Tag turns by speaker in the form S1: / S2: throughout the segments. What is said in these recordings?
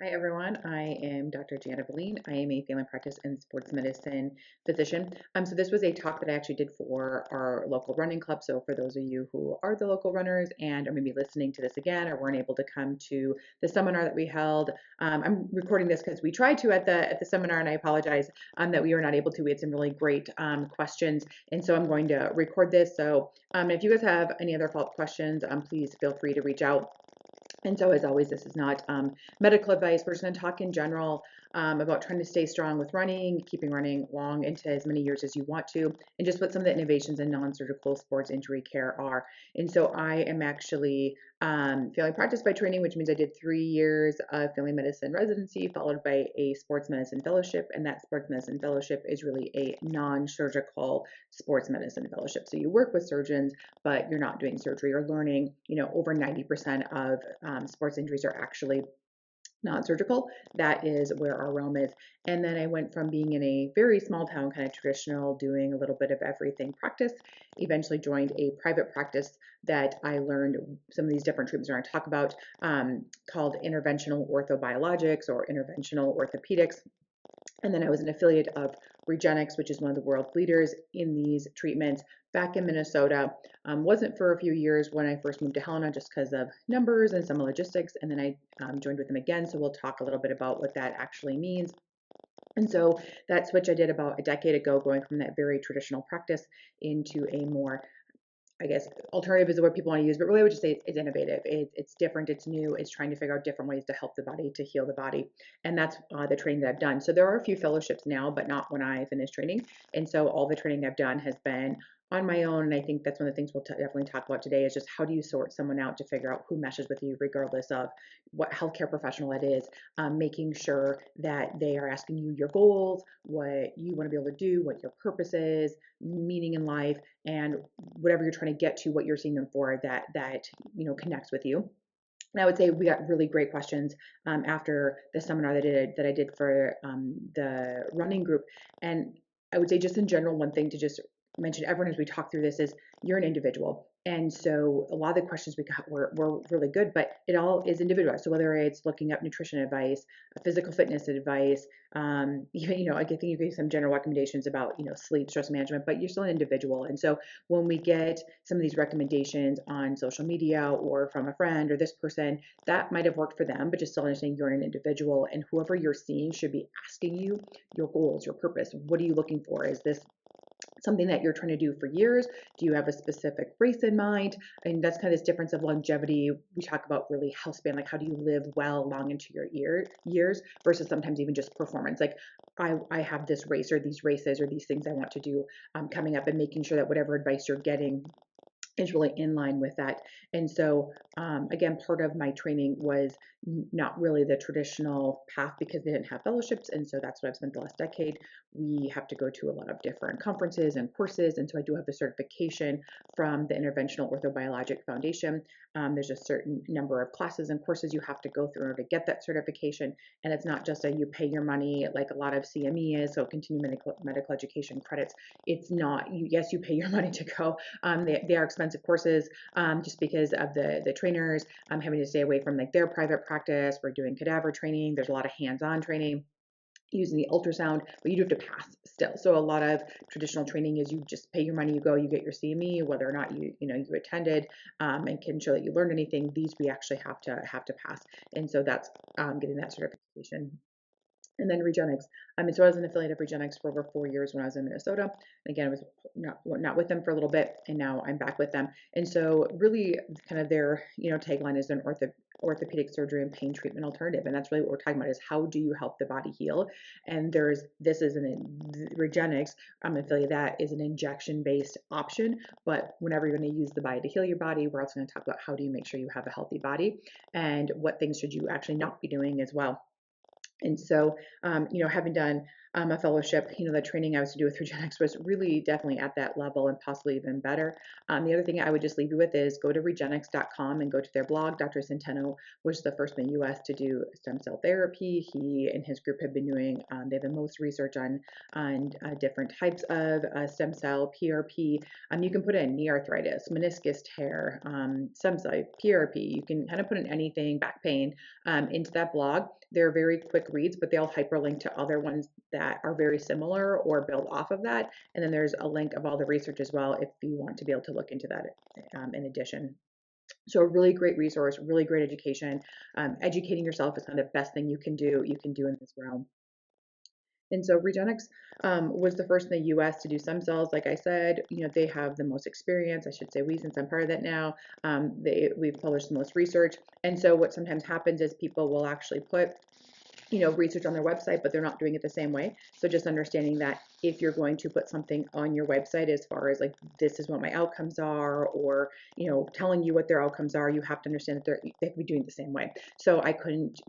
S1: Hi everyone, I am Dr. Janna Vilen. I am a family practice and sports medicine physician. So this was a talk that I actually did for our local running club. So for those of you who are the local runners and are maybe listening to this again or weren't able to come to the seminar that we held, I'm recording this because we tried to at the seminar, and I apologize that we were not able to. We had some really great questions, and so I'm going to record this. So if you guys have any other follow-up questions, please feel free to reach out. And so, as always, this is not medical advice. We're just going to talk in general about trying to stay strong with running, keeping running long into as many years as you want to, and just what some of the innovations in non-surgical sports injury care are. And so, I am actually family practice by training, which means I did 3 years of family medicine residency, followed by a sports medicine fellowship. And that sports medicine fellowship is really a non-surgical sports medicine fellowship. So you work with surgeons, but you're not doing surgery or learning. Over 90% of sports injuries are actually non-surgical. That is where our realm is. And then I went from being in a very small town, kind of traditional, doing a little bit of everything practice, eventually joined a private practice that I learned some of these different treatments we're going to talk about, called interventional orthobiologics or interventional orthopedics. And then I was an affiliate of Regenix, which is one of the world leaders in these treatments, back in Minnesota. Wasn't for a few years when I first moved to Helena, just because of numbers and some logistics. And then I joined with them again. So we'll talk a little bit about what that actually means. And so that switch I did about a decade ago, going from that very traditional practice into a more, I guess, alternative is the word people want to use, but really I would just say it's innovative. It's different. It's new. It's trying to figure out different ways to help the body, to heal the body. And that's the training that I've done. So there are a few fellowships now, but not when I finished training. And so all the training I've done has been on my own. And I think that's one of the things we'll definitely talk about today is just how do you sort someone out to figure out who meshes with you, regardless of what healthcare professional it is, making sure that they are asking you your goals, what you want to be able to do, what your purpose is, meaning in life, and whatever you're trying to get to, what you're seeing them for, that connects with you. And I would say we got really great questions after the seminar that I did for the running group. And I would say just in general, one thing to just mention to everyone as we talk through this is you're an individual. And so a lot of the questions we got were really good, but it all is individualized. So whether it's looking up nutrition advice, physical fitness advice, even, I think you gave some general recommendations about, sleep, stress management, but you're still an individual. And so when we get some of these recommendations on social media or from a friend or this person, that might have worked for them, but just still understanding you're an individual, and whoever you're seeing should be asking you your goals, your purpose. What are you looking for? Is this something that you're trying to do for years? Do you have a specific race in mind? I mean, that's kind of this difference of longevity. We talk about really health span, like how do you live well long into your years versus sometimes even just performance. Like I have this race or these races or these things I want to do coming up, and making sure that whatever advice you're getting is really in line with that. And so, again, part of my training was not really the traditional path because they didn't have fellowships. And so that's what I've spent the last decade. We have to go to a lot of different conferences and courses. And so I do have a certification from the Interventional Orthobiologic Foundation. There's a certain number of classes and courses you have to go through in order to get that certification. And it's not just you pay your money like a lot of CME is, so continuing medical education credits. It's not, yes, you pay your money to go. They are expensive courses just because of the trainers having to stay away from like their private practice. We're doing cadaver training. There's a lot of hands-on training using the ultrasound, but you do have to pass still. So a lot of traditional training is you just pay your money, you go, you get your CME, whether or not you attended and can show that you learned anything. These we actually have to pass, and so that's getting that certification. And then Regenix. And so I was an affiliate of Regenix for over 4 years when I was in Minnesota. And again, I was not with them for a little bit, and now I'm back with them. And so really kind of their tagline is an orthopedic surgery and pain treatment alternative. And that's really what we're talking about is how do you help the body heal? And this is Regenix, I'm an affiliate that is an injection-based option. But whenever you're going to use the body to heal your body, we're also going to talk about how do you make sure you have a healthy body and what things should you actually not be doing as well. And so, having done a fellowship, the training I was to do with Regenix was really definitely at that level and possibly even better. The other thing I would just leave you with is go to regenix.com and go to their blog. Dr. Centeno was the first in the US to do stem cell therapy. He and his group have been doing, they have the most research on different types of stem cell, PRP. You can put in knee arthritis, meniscus tear, stem cell, PRP. You can kind of put in anything, back pain, into that blog. They're very quick reads, but they'll hyperlink to other ones that are very similar or build off of that. And then there's a link of all the research as well if you want to be able to look into that in addition. So a really great resource, really great education. Educating yourself is kind of the best thing you can do in this realm. And so Regenix was the first in the U.S. to do stem cells. Like I said, they have the most experience. I should say we, since I'm part of that now. We've published the most research. And so what sometimes happens is people will actually put research on their website, but they're not doing it the same way. So just understanding that if you're going to put something on your website as far as like, this is what my outcomes are, or, telling you what their outcomes are, you have to understand that they could be doing it the same way. So I couldn't,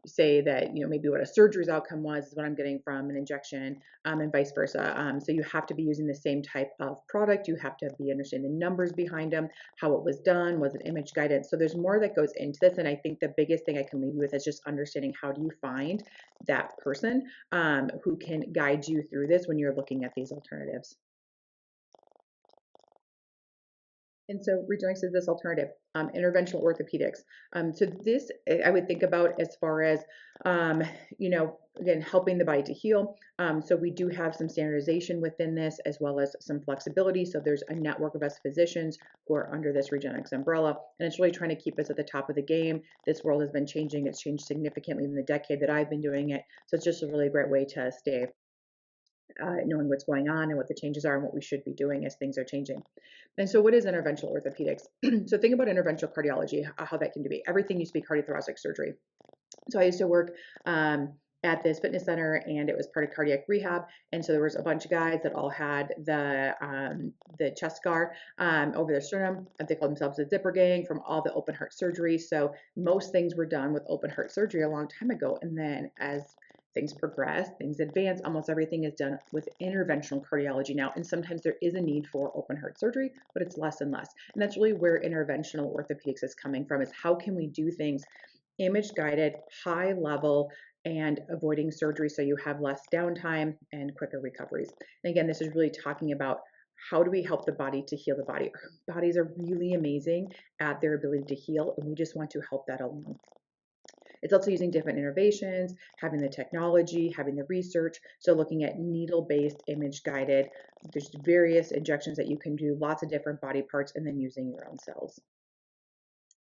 S1: say that, maybe what a surgery's outcome was is what I'm getting from an injection, and vice versa. So you have to be using the same type of product. You have to be understanding the numbers behind them, how it was done, was it image guidance. So there's more that goes into this. And I think the biggest thing I can leave you with is just understanding how do you find that person who can guide you through this when you're looking at these alternatives. And so Regenix is this alternative, interventional orthopedics. So this I would think about as far as, again, helping the body to heal. So we do have some standardization within this as well as some flexibility. So there's a network of us physicians who are under this Regenix umbrella, and it's really trying to keep us at the top of the game. This world has been changing. It's changed significantly in the decade that I've been doing it. So it's just a really great way to stay knowing what's going on and what the changes are and what we should be doing as things are changing. And so what is interventional orthopedics? So think about interventional cardiology, how that can be. Everything used to be cardiothoracic surgery. So I used to work at this fitness center, and it was part of cardiac rehab. And so there was a bunch of guys that all had the chest scar over their sternum. They called themselves the zipper gang from all the open heart surgery. So most things were done with open heart surgery a long time ago. And then as things progress, things advance, almost everything is done with interventional cardiology now. And sometimes there is a need for open heart surgery, but it's less and less. And that's really where interventional orthopedics is coming from, is how can we do things image guided, high level, and avoiding surgery so you have less downtime and quicker recoveries. And again, this is really talking about how do we help the body to heal the body. Our bodies are really amazing at their ability to heal, and we just want to help that along. It's also using different innovations, having the technology, having the research. So looking at needle-based, image-guided, there's various injections that you can do, lots of different body parts, and then using your own cells.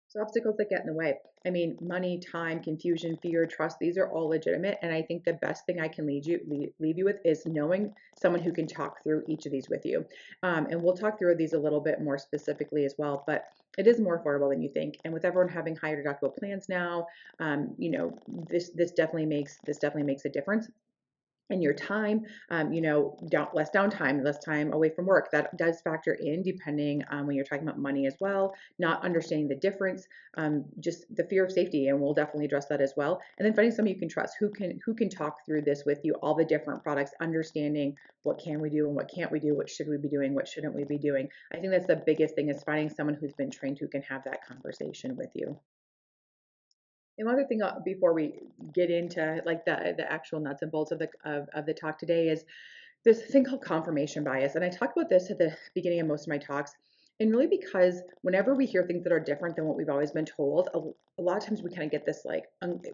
S1: So obstacles that get in the way. I mean, money, time, confusion, fear, trust, these are all legitimate. And I think the best thing I can leave you with is knowing someone who can talk through each of these with you. And we'll talk through these a little bit more specifically as well, but it is more affordable than you think. And with everyone having higher deductible plans now, this definitely makes a difference. And your time, less downtime, less time away from work. That does factor in depending on when you're talking about money as well, not understanding the difference, just the fear of safety, and we'll definitely address that as well. And then finding somebody you can trust, who can talk through this with you, all the different products, understanding what can we do and what can't we do, what should we be doing, what shouldn't we be doing. I think that's the biggest thing, is finding someone who's been trained who can have that conversation with you. And one other thing before we get into like the actual nuts and bolts of the talk today is this thing called confirmation bias. And I talk about this at the beginning of most of my talks. And really because whenever we hear things that are different than what we've always been told, a lot of times we kind of get this like,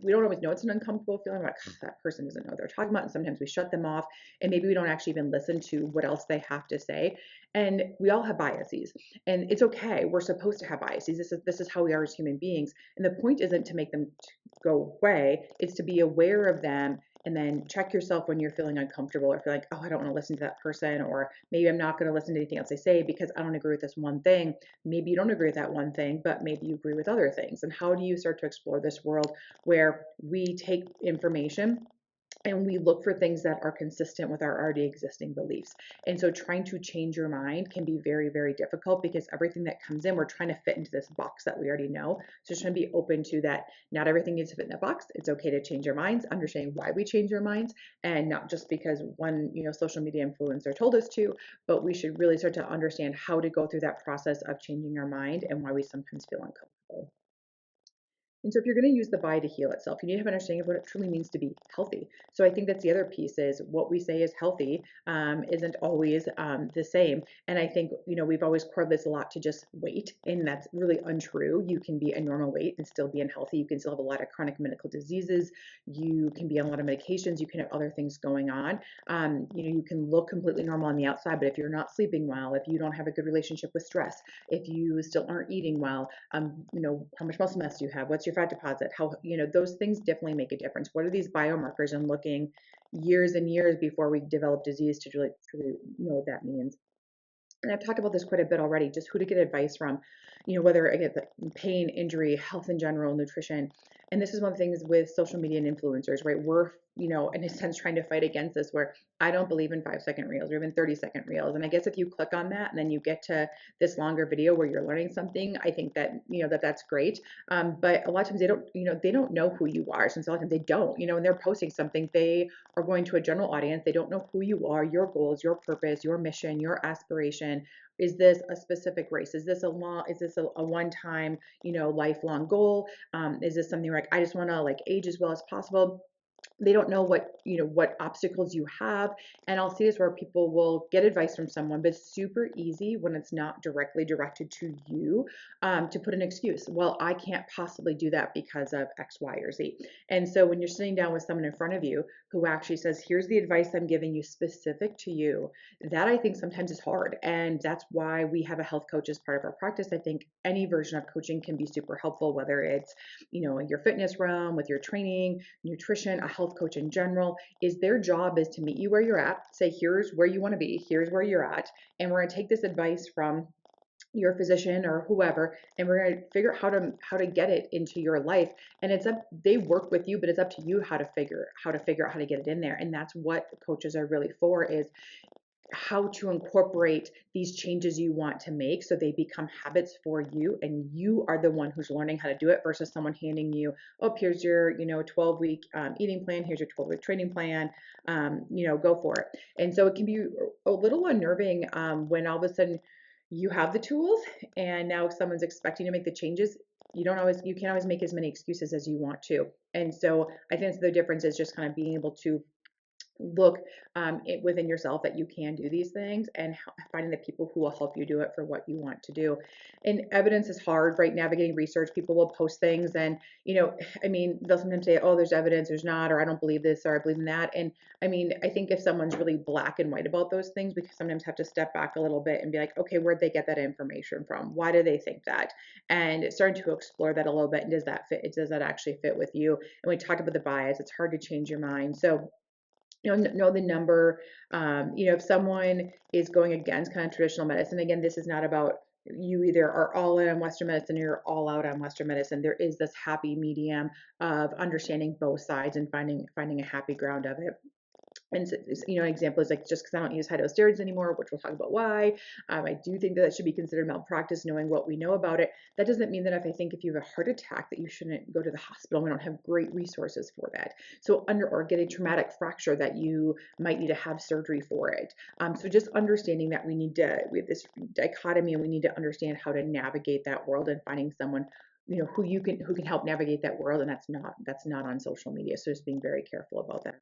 S1: we don't always know it's an uncomfortable feeling, like that person doesn't know what they're talking about. And sometimes we shut them off, and maybe we don't actually even listen to what else they have to say. And we all have biases, and it's okay. We're supposed to have biases. This is how we are as human beings. And the point isn't to make them go away. It's to be aware of them, and then check yourself when you're feeling uncomfortable or feel like, oh, I don't want to listen to that person, or maybe I'm not going to listen to anything else they say because I don't agree with this one thing. Maybe you don't agree with that one thing, but maybe you agree with other things. And how do you start to explore this world where we take information and we look for things that are consistent with our already existing beliefs. And so trying to change your mind can be very, very difficult because everything that comes in, we're trying to fit into this box that we already know. So just trying to be open to that. Not everything needs to fit in that box. It's okay to change your minds, understanding why we change our minds, and not just because one, social media influencer told us to, but we should really start to understand how to go through that process of changing our mind and why we sometimes feel uncomfortable. And so if you're going to use the body to heal itself, you need to have an understanding of what it truly means to be healthy. So I think that's the other piece is what we say is healthy isn't always the same. And I think, we've always correlated this a lot to just weight, and that's really untrue. You can be a normal weight and still be unhealthy. You can still have a lot of chronic medical diseases. You can be on a lot of medications. You can have other things going on. You can look completely normal on the outside, but if you're not sleeping well, if you don't have a good relationship with stress, if you still aren't eating well, how much muscle mass do you have? What's your fat deposit? How, those things definitely make a difference. What are these biomarkers, and looking years and years before we develop disease to really truly know what that means. And I've talked about this quite a bit already, just who to get advice from, whether I get the pain, injury, health in general, nutrition. And this is one of the things with social media and influencers, right? We're, in a sense, trying to fight against this where I don't believe in 5-second reels or even 30-second reels. And I guess if you click on that and then you get to this longer video where you're learning something, I think that, that's great. But a lot of times they don't know who you are. Since a lot of times they don't, when they're posting something, they are going to a general audience. They don't know who you are, your goals, your purpose, your mission, your aspiration. Is this a specific race? Is this a one-time, lifelong goal? Is this something where, like, I just want to, like, age as well as possible? They don't know what obstacles you have. And I'll see this where people will get advice from someone, but it's super easy when it's not directly directed to you, to put an excuse. Well, I can't possibly do that because of X, Y, or Z. And so when you're sitting down with someone in front of you who actually says, here's the advice I'm giving you specific to you, that I think sometimes is hard. And that's why we have a health coach as part of our practice. I think any version of coaching can be super helpful, whether it's, in your fitness realm, with your training, nutrition, a health coach in general. Is their job is to meet you where you're at, say, here's where you want to be, here's where you're at, and we're going to take this advice from your physician or whoever, and we're going to figure out how to get it into your life. And they work with you, but it's up to you how to figure out how to get it in there. And that's what coaches are really for, is how to incorporate these changes you want to make so they become habits for you, and you are the one who's learning how to do it versus someone handing you, oh, here's your 12-week eating plan, here's your 12-week training plan, go for it. And so it can be a little unnerving when all of a sudden you have the tools and now someone's expecting to make the changes. You can't always make as many excuses as you want to. And so I think the difference is just kind of being able to look within yourself that you can do these things, and finding the people who will help you do it for what you want to do. And evidence is hard, right? Navigating research, people will post things and, they'll sometimes say, oh, there's evidence, there's not, or I don't believe this, or I believe in that. And I think if someone's really black and white about those things, we sometimes have to step back a little bit and be like, okay, where'd they get that information from? Why do they think that? And starting to explore that a little bit. And does that fit? Does that actually fit with you? And we talked about the bias. It's hard to change your mind. So know the number. If someone is going against kind of traditional medicine, again, this is not about you either are all in on Western medicine or you're all out on Western medicine. There is this happy medium of understanding both sides and finding a happy ground of it. And so, an example is like, just because I don't use high dose steroids anymore, which we'll talk about why, I do think that should be considered malpractice, knowing what we know about it. That doesn't mean that if you have a heart attack, that you shouldn't go to the hospital. We don't have great resources for that. So or get a traumatic fracture that you might need to have surgery for it. So just understanding that we have this dichotomy, and we need to understand how to navigate that world, and finding someone who can help navigate that world, and that's not on social media. So just being very careful about that.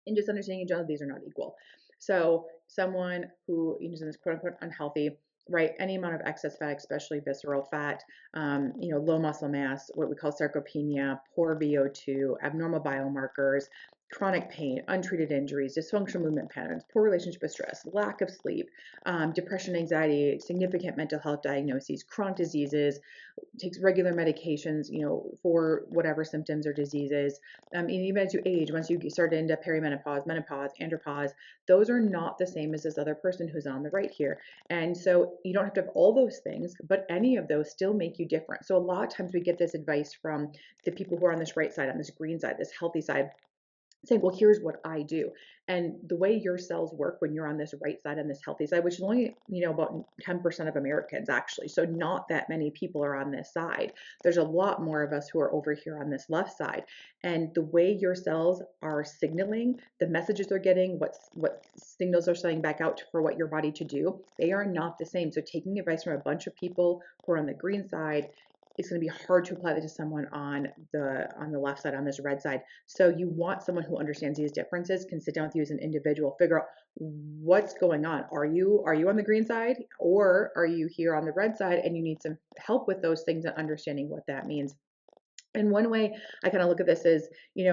S1: And just understanding in general, these are not equal. So someone who is in this quote unquote unhealthy, right? Any amount of excess fat, especially visceral fat, low muscle mass, what we call sarcopenia, poor VO2, abnormal biomarkers, chronic pain, untreated injuries, dysfunctional movement patterns, poor relationship with stress, lack of sleep, depression, anxiety, significant mental health diagnoses, chronic diseases, takes regular medications, for whatever symptoms or diseases. And even as you age, once you start into perimenopause, menopause, andropause, those are not the same as this other person who's on the right here. And so you don't have to have all those things, but any of those still make you different. So a lot of times we get this advice from the people who are on this right side, on this green side, this healthy side. saying, well, here's what I do. And the way your cells work when you're on this right side and this healthy side, which is only, about 10% of Americans actually. So not that many people are on this side. There's a lot more of us who are over here on this left side. And the way your cells are signaling, the messages they're getting, what signals are sending back out for what your body to do, they are not the same. So taking advice from a bunch of people who are on the green side, it's going to be hard to apply that to someone on the left side, on this red side. So you want someone who understands these differences, can sit down with you as an individual, figure out what's going on. Are you on the green side, or are you here on the red side, and you need some help with those things and understanding what that means. And one way I kind of look at this is, if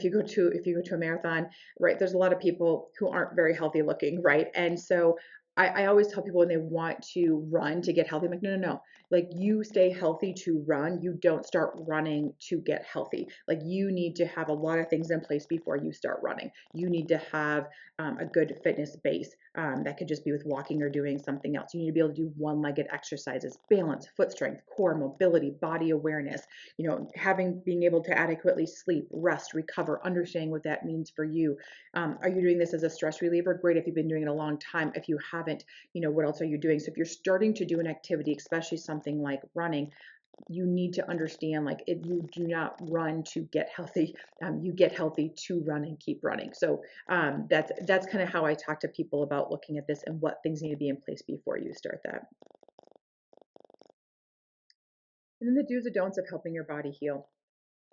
S1: you go to a marathon, right, there's a lot of people who aren't very healthy looking, right? And so I always tell people when they want to run to get healthy, I'm like, no, no, no. Like, you stay healthy to run. You don't start running to get healthy. Like, you need to have a lot of things in place before you start running. You need to have a good fitness base. That could just be with walking or doing something else. You need to be able to do one-legged exercises, balance, foot strength, core mobility, body awareness, being able to adequately sleep, rest, recover, understanding what that means for you. Are you doing this as a stress reliever? Great. If you've been doing it a long time. If you haven't, what else are you doing? So if you're starting to do an activity, especially something like running, you need to understand, like, if you do not run to get healthy, you get healthy to run and keep running. So that's kind of how I talk to people about looking at this and what things need to be in place before you start that. And then the do's and don'ts of helping your body heal.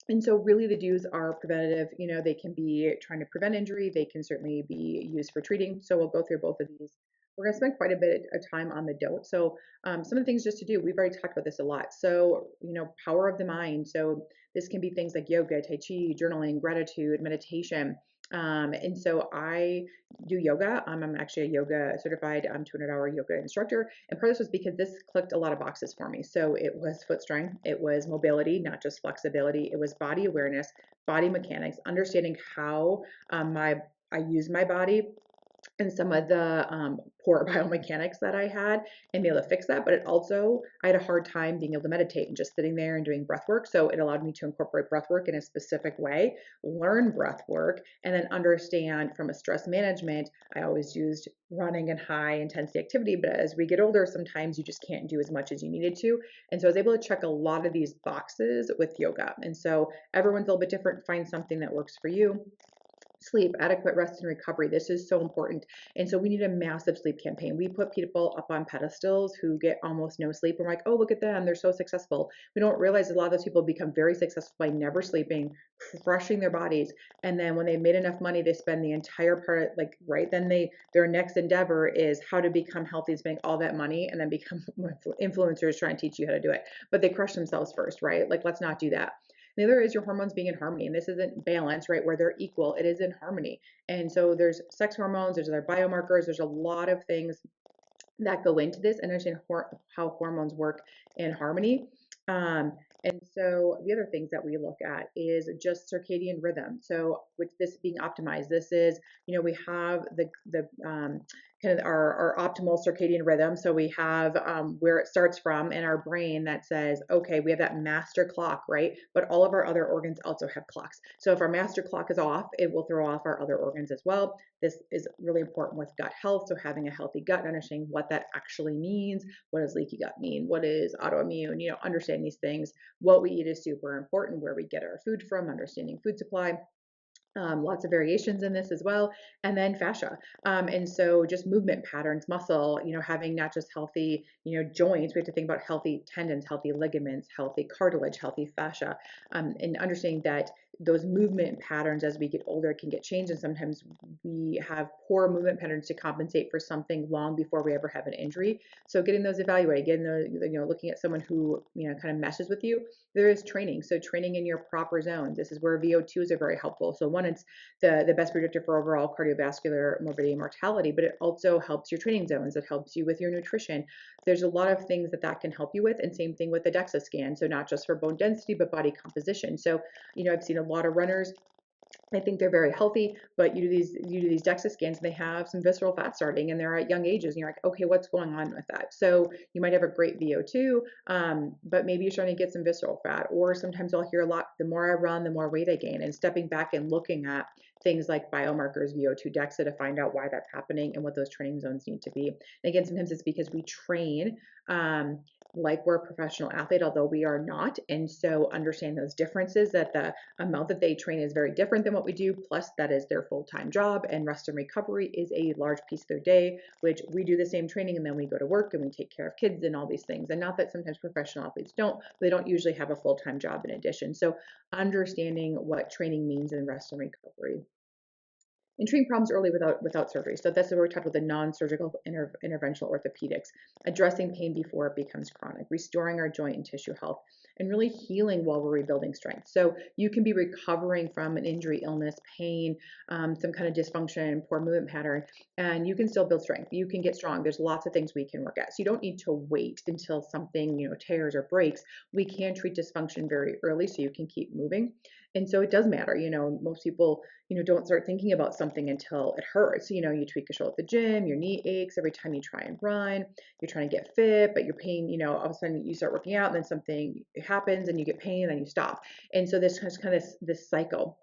S1: And so really the do's are preventative. They can be trying to prevent injury. They can certainly be used for treating. So we'll go through both of these. We're going to spend quite a bit of time on the don't. So some of the things just to do, we've already talked about this a lot. So, power of the mind. So this can be things like yoga, tai chi, journaling, gratitude, meditation. And so I do yoga. I'm actually a yoga certified 200-hour yoga instructor. And part of this was because this clicked a lot of boxes for me. So it was foot strength, it was mobility, not just flexibility, it was body awareness, body mechanics, understanding how I use my body and some of the poor biomechanics that I had, and be able to fix that. But I had a hard time being able to meditate and just sitting there and doing breath work. So it allowed me to incorporate breath work in a specific way, learn breath work, and then understand from a stress management. I always used running and high intensity activity, but as we get older, sometimes you just can't do as much as you needed to. And so I was able to check a lot of these boxes with yoga. And so everyone's a little bit different. Find something that works for you. Sleep, adequate rest and recovery. This is so important. And so we need a massive sleep campaign. We put people up on pedestals who get almost no sleep. We're like, oh, look at them. They're so successful. We don't realize a lot of those people become very successful by never sleeping, crushing their bodies. And then when they made enough money, they spend the entire part, like, right, then their next endeavor is how to become healthy, spending all that money, and then become influencers trying to teach you how to do it. But they crush themselves first, right? Like, let's not do that. The other is your hormones being in harmony. And this isn't balance, right, where they're equal. It is in harmony. And so there's sex hormones, there's other biomarkers, there's a lot of things that go into this, and understand how hormones work in harmony. And so the other things that we look at is just circadian rhythm. So with this being optimized, this is, we have the kind of our optimal circadian rhythm. So we have where it starts from in our brain that says, okay, we have that master clock, right? But all of our other organs also have clocks. So if our master clock is off, it will throw off our other organs as well. This is really important with gut health. So having a healthy gut and understanding what that actually means. What does leaky gut mean? What is autoimmune? Understanding these things. What we eat is super important. Where we get our food from, understanding food supply. Lots of variations in this as well. And then fascia. And so just movement patterns, muscle, having not just healthy, joints, we have to think about healthy tendons, healthy ligaments, healthy cartilage, healthy fascia, and understanding that those movement patterns as we get older can get changed. And sometimes we have poor movement patterns to compensate for something long before we ever have an injury. So getting those evaluated, getting those, looking at someone who, kind of meshes with you, there is training. So training in your proper zones. This is where VO2s are very helpful. So one, it's the best predictor for overall cardiovascular morbidity and mortality, but it also helps your training zones. It helps you with your nutrition. There's a lot of things that can help you with, and same thing with the DEXA scan. So not just for bone density, but body composition. So, I've seen a lot of runners I think they're very healthy, but you do these DEXA scans and they have some visceral fat starting and they're at young ages and you're like, okay, what's going on with that? So you might have a great VO2, but maybe you're starting to get some visceral fat. Or sometimes I'll hear a lot, the more I run, the more weight I gain. And stepping back and looking at things like biomarkers, VO2, DEXA to find out why that's happening and what those training zones need to be. And again, sometimes it's because we train like we're a professional athlete, although we are not. And so understand those differences, that the amount that they train is very different than what we do. Plus, that is their full-time job, and rest and recovery is a large piece of their day, which we do the same training and then we go to work and we take care of kids and all these things. And not that sometimes professional athletes don't, they don't usually have a full-time job in addition. So understanding what training means in rest and recovery. And treating problems early without surgery. So that's where we talk about the non-surgical interventional orthopedics, addressing pain before it becomes chronic, restoring our joint and tissue health, and really healing while we're rebuilding strength. So you can be recovering from an injury, illness, pain, some kind of dysfunction, poor movement pattern, and you can still build strength. You can get strong. There's lots of things we can work at. So you don't need to wait until something, tears or breaks. We can treat dysfunction very early so you can keep moving. And so it does matter. Most people, don't start thinking about something until it hurts. You tweak a shoulder at the gym, your knee aches every time you try and run, you're trying to get fit, but your pain, all of a sudden you start working out and then something happens and you get pain and then you stop. And so this is kind of this cycle.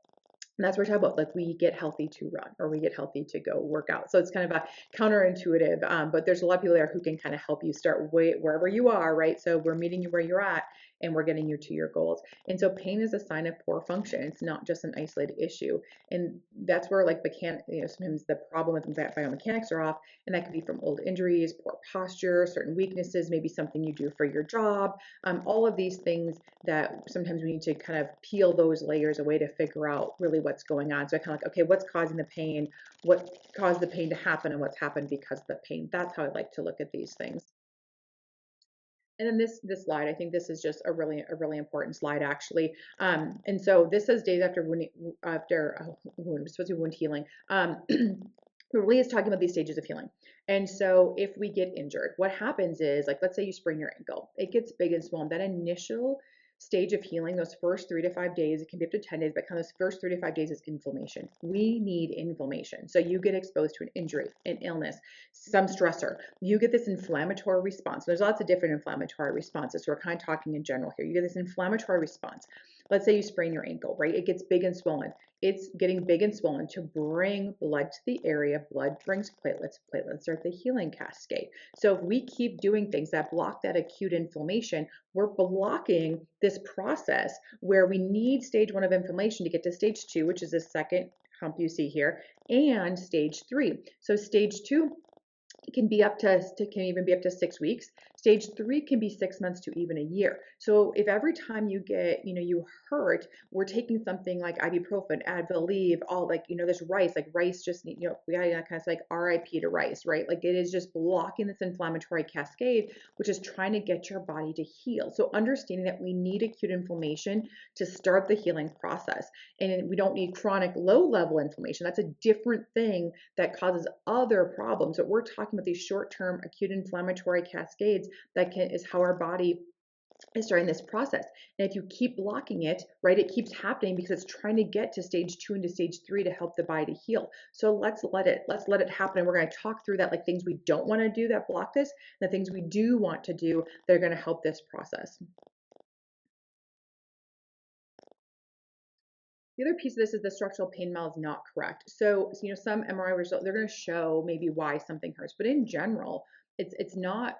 S1: And that's what we're talking about. Like, we get healthy to run or we get healthy to go work out. So it's kind of a counterintuitive, but there's a lot of people there who can kind of help you start wherever you are, right? So we're meeting you where you're at and we're getting you to your goals. And so pain is a sign of poor function. It's not just an isolated issue. And that's where sometimes the problem with biomechanics are off, and that could be from old injuries, poor posture, certain weaknesses, maybe something you do for your job, all of these things that sometimes we need to kind of peel those layers away to figure out really what's going on. So I kind of like, okay, what's causing the pain? What caused the pain to happen and what's happened because of the pain? That's how I like to look at these things. And then this slide, I think this is just a really important slide actually. And so this says days after wound, it's supposed to be wound healing. It really is talking about these stages of healing. And so if we get injured, what happens is, like, let's say you sprain your ankle, it gets big and swollen. That initial stage of healing, those first 3 to 5 days, it can be up to 10 days, but kind of those first 3 to 5 days is inflammation. We need inflammation. So you get exposed to an injury, an illness, some stressor. You get this inflammatory response. There's lots of different inflammatory responses. So we're kind of talking in general here. You get this inflammatory response. Let's say you sprain your ankle, right? It gets big and swollen. It's getting big and swollen to bring blood to the area. Blood brings platelets. Platelets start the healing cascade. So if we keep doing things that block that acute inflammation, we're blocking this process where we need stage 1 of inflammation to get to stage 2, which is the second hump you see here, and stage 3. So stage 2 can even be up to 6 weeks. Stage 3 can be 6 months to even a year. So if every time you get, you hurt, we're taking something like ibuprofen, Advil, all this rice, like rice just, we gotta kind of say like RIP to rice, right? Like, it is just blocking this inflammatory cascade, which is trying to get your body to heal. So understanding that we need acute inflammation to start the healing process. And we don't need chronic low-level inflammation. That's a different thing that causes other problems. But we're talking about these short-term acute inflammatory cascades is how our body is starting this process. And if you keep blocking it, right, it keeps happening because it's trying to get to stage 2 and to stage 3 to help the body to heal. So let's let it happen. And we're going to talk through that, like things we don't want to do that block this, and the things we do want to do that are going to help this process. The other piece of this is the structural pain model is not correct. So some MRI results, they're going to show maybe why something hurts, but in general, it's not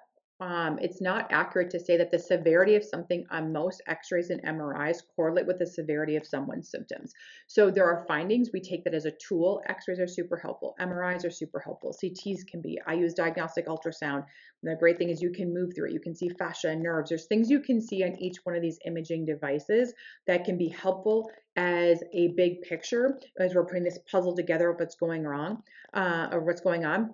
S1: accurate to say that the severity of something on most X-rays and MRIs correlate with the severity of someone's symptoms. So there are findings. We take that as a tool. X-rays are super helpful. MRIs are super helpful. CTs can be. I use diagnostic ultrasound. And the great thing is you can move through it. You can see fascia and nerves. There's things you can see on each one of these imaging devices that can be helpful as a big picture as we're putting this puzzle together of what's going wrong or what's going on.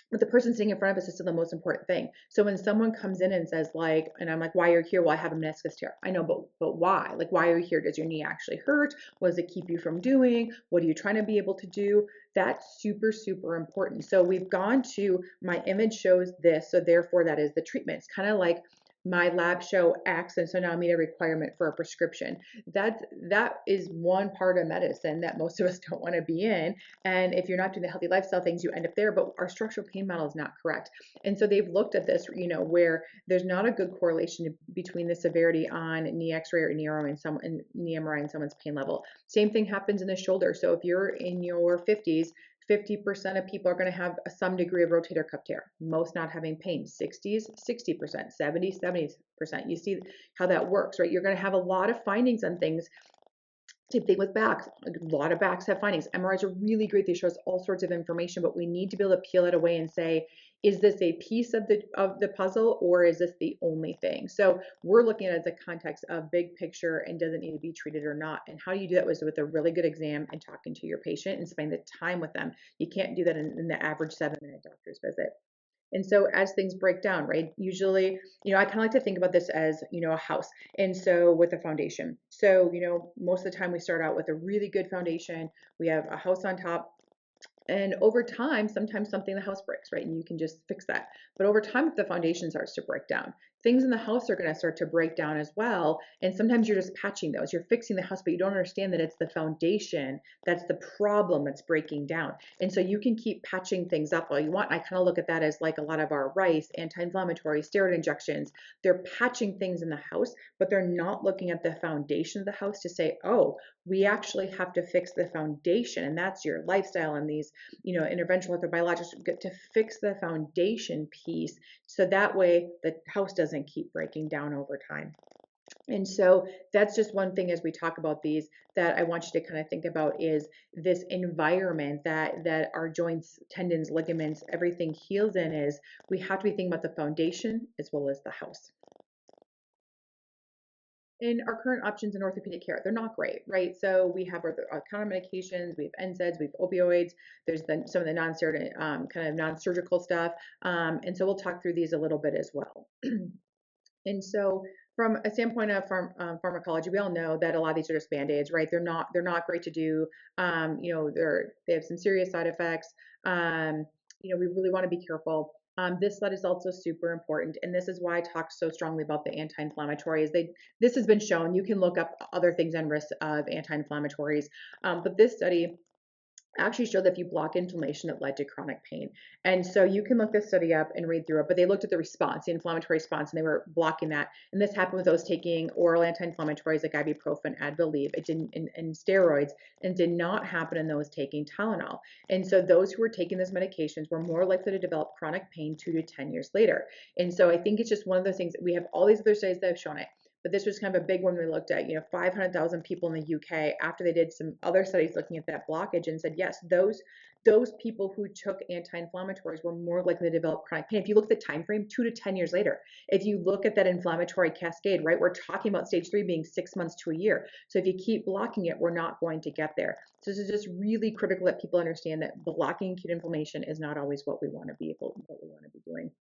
S1: But the person sitting in front of us is still the most important thing. So when someone comes in and says, like, and I'm like, why are you here? Well, I have a meniscus tear. I know, but why? Like, why are you here? Does your knee actually hurt? What does it keep you from doing? What are you trying to be able to do? That's super, super important. So we've gone to, my image shows this, so therefore that is the treatment. It's kind of like my lab show X, and so now I meet a requirement for a prescription. That is one part of medicine that most of us don't want to be in. And if you're not doing the healthy lifestyle things, you end up there. But our structural pain model is not correct. And so they've looked at this, where there's not a good correlation between the severity on knee X-ray or knee MRI and someone's pain level. Same thing happens in the shoulder. So if you're in your 50s, 50% of people are going to have some degree of rotator cuff tear, most not having pain. 60s, 60%, 70s, 70%. You see how that works, right? You're going to have a lot of findings on things. Same thing with backs. A lot of backs have findings. MRIs are really great. They show us all sorts of information, but we need to be able to peel it away and say, is this a piece of the puzzle, or is this the only thing? So we're looking at it as a context of big picture and does it need to be treated or not. And how do you do that was with a really good exam and talking to your patient and spending the time with them. You can't do that in the average 7-minute doctor's visit. And so as things break down, right, usually, I kind of like to think about this as, a house. And so with a foundation. So, most of the time we start out with a really good foundation. We have a house on top. And over time, sometimes something in the house breaks, right? And you can just fix that. But over time, if the foundation starts to break down, things in the house are going to start to break down as well. And sometimes you're just patching those. You're fixing the house, but you don't understand that it's the foundation that's the problem that's breaking down. And so you can keep patching things up all you want. I kind of look at that as like a lot of our rice, anti-inflammatory, steroid injections. They're patching things in the house, but they're not looking at the foundation of the house to say, oh, we actually have to fix the foundation. And that's your lifestyle and these interventional orthobiologists get to fix the foundation piece so that way the house doesn't keep breaking down over time. And so that's just one thing as we talk about these that I want you to kind of think about is this environment that our joints, tendons, ligaments, everything heals in is we have to be thinking about the foundation as well as the house. In our current options in orthopedic care, they're not great, right? So we have our counter medications, we have NSAIDs, we have opioids. There's some of the non-steroidal, kind of non-surgical stuff, and so we'll talk through these a little bit as well. And so, from a standpoint of pharmacology, we all know that a lot of these are just band-aids, right? They're not great to do. They have some serious side effects. We really want to be careful. This slide is also super important, and this is why I talk so strongly about the anti-inflammatories. This has been shown. You can look up other things on risk of anti-inflammatories, but this study actually showed that if you block inflammation, it led to chronic pain. And so you can look this study up and read through it, but they looked at the response, the inflammatory response, and they were blocking that. And this happened with those taking oral anti-inflammatories like ibuprofen, Advil, it didn't, and steroids, and did not happen in those taking Tylenol. And so those who were taking those medications were more likely to develop chronic pain 2 to 10 years later. And so I think it's just one of those things. We have all these other studies that have shown it. But this was kind of a big one we looked at, 500,000 people in the UK after they did some other studies looking at that blockage and said, yes, those people who took anti-inflammatories were more likely to develop chronic pain. If you look at the time frame, 2 to 10 years later, if you look at that inflammatory cascade, right, we're talking about stage 3 being 6 months to a year. So if you keep blocking it, we're not going to get there. So this is just really critical that people understand that blocking acute inflammation is not always what we want to be doing.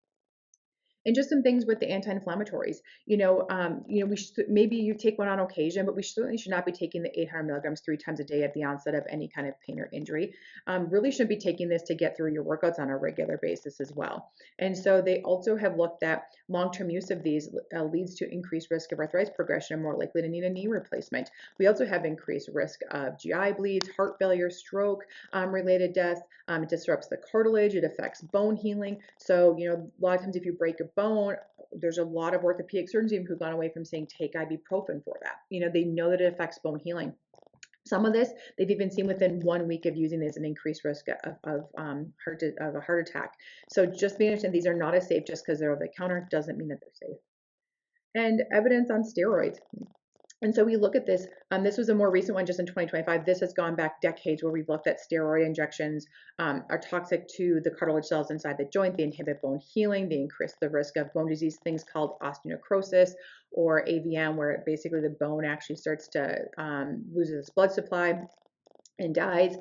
S1: And just some things with the anti-inflammatories. Maybe you take one on occasion, but we certainly should not be taking the 800 milligrams 3 times a day at the onset of any kind of pain or injury. Really shouldn't be taking this to get through your workouts on a regular basis as well. And so they also have looked at long-term use of these leads to increased risk of arthritis progression and more likely to need a knee replacement. We also have increased risk of GI bleeds, heart failure, stroke, related death. It disrupts the cartilage. It affects bone healing. So, a lot of times if you break a bone, there's a lot of orthopedic surgeons even who've gone away from saying take ibuprofen for that. They know that it affects bone healing. Some of this, they've even seen within 1 week of using this an increased risk of a heart attack. So just being understand these are not as safe just because they're over the counter doesn't mean that they're safe. And evidence on steroids. And so we look at this. This was a more recent one just in 2025. This has gone back decades where we've looked at steroid injections are toxic to the cartilage cells inside the joint. They inhibit bone healing. They increase the risk of bone disease, things called osteonecrosis or AVM, where basically the bone actually starts to loses its blood supply. and dyes.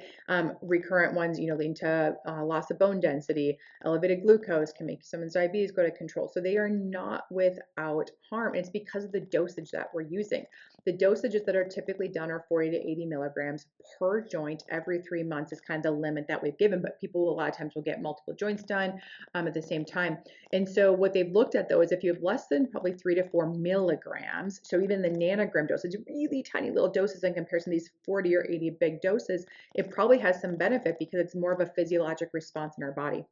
S1: Recurrent ones, lead to loss of bone density. Elevated glucose can make someone's diabetes go to control. So they are not without harm. It's because of the dosage that we're using. The dosages that are typically done are 40 to 80 milligrams per joint every 3 months is kind of the limit that we've given, but people a lot of times will get multiple joints done at the same time. And so what they've looked at though is if you have less than probably 3 to 4 milligrams, so even the nanogram dosage, really tiny little doses in comparison to these 40 or 80 big doses, it probably has some benefit because it's more of a physiologic response in our body.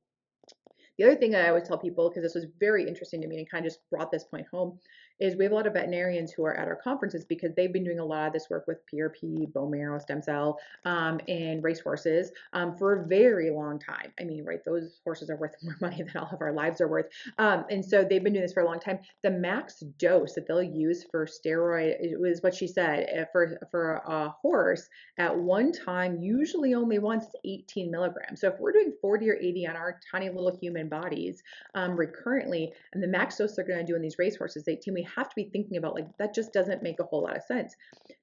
S1: The other thing that I always tell people, because this was very interesting to me and kind of just brought this point home, is we have a lot of veterinarians who are at our conferences because they've been doing a lot of this work with PRP, bone marrow, stem cell, and racehorses for a very long time. I mean, right, those horses are worth more money than all of our lives are worth. And so they've been doing this for a long time. The max dose that they'll use for steroid was what she said for a horse at one time, usually only once, is 18 milligrams. So if we're doing 40 or 80 on our tiny little human bodies recurrently, and the max dose they're going to do in these racehorses 18, we have to be thinking about like that just doesn't make a whole lot of sense.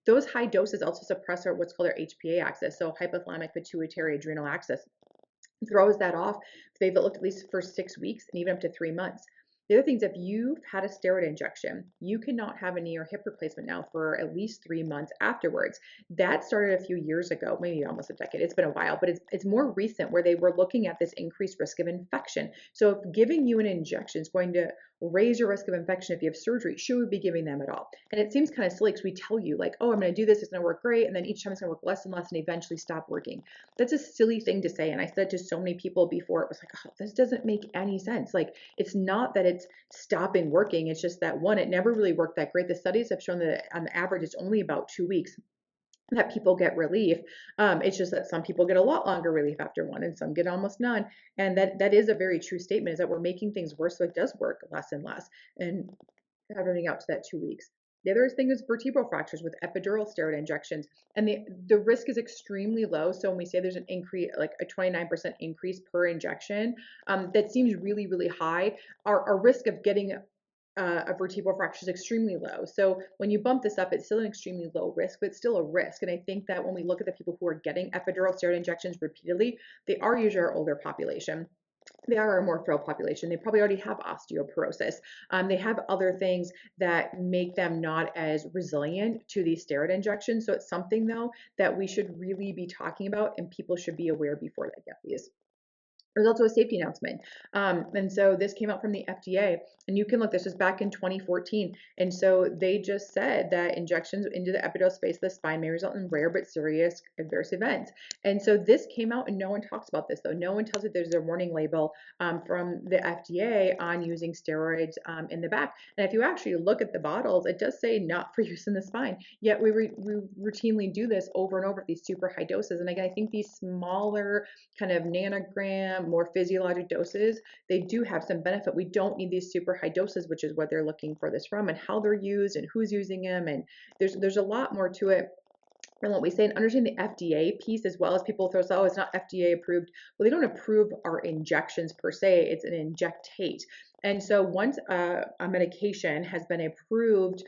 S1: Those high doses also suppress what's called our HPA axis, so hypothalamic pituitary adrenal axis, throws that off. They've looked at least for 6 weeks and even up to 3 months. The other thing is if you've had a steroid injection, you cannot have a knee or hip replacement now for at least 3 months afterwards. That started a few years ago, maybe almost a decade. It's been a while, but it's more recent where they were looking at this increased risk of infection. So if giving you an injection is going to raise your risk of infection if you have surgery, should we be giving them at all? And it seems kind of silly because we tell you like, oh, I'm going to do this, it's going to work great, and then each time it's going to work less and less and eventually stop working. That's a silly thing to say. And I said to so many people before, it was like, oh, this doesn't make any sense. Like, it's not that it's stopping working. It's just that one, it never really worked that great. The studies have shown that on the average, it's only about 2 weeks that people get relief. It's just that some people get a lot longer relief after one and some get almost none. And that is a very true statement, is that we're making things worse. So it does work less and less. And averaging out to that 2 weeks. The other thing is vertebral fractures with epidural steroid injections, and the risk is extremely low. So when we say there's an increase, like a 29% increase per injection, that seems really, really high. Our risk of getting a vertebral fracture is extremely low. So when you bump this up, it's still an extremely low risk, but it's still a risk. And I think that when we look at the people who are getting epidural steroid injections repeatedly, they are usually our older population. They are a more frail population. They probably already have osteoporosis. They have other things that make them not as resilient to these steroid injections. So it's something, though, that we should really be talking about and people should be aware before they get these. There's also a safety announcement. And so this came out from the FDA, and you can look, this was back in 2014. And so they just said that injections into the epidural space of the spine may result in rare but serious adverse events. And so this came out, and no one talks about this, though. No one tells you there's a warning label from the FDA on using steroids in the back. And if you actually look at the bottles, it does say not for use in the spine. Yet we routinely do this over and over at these super high doses. And again, I think these smaller kind of nanogram, more physiologic doses, they do have some benefit. We don't need these super high doses, which is what they're looking for this from, and how they're used and who's using them. And there's a lot more to it. And what we say, and understand the FDA piece as well, as people throw, oh, it's not FDA approved. Well, they don't approve our injections per se, it's an injectate. And so once a medication has been approved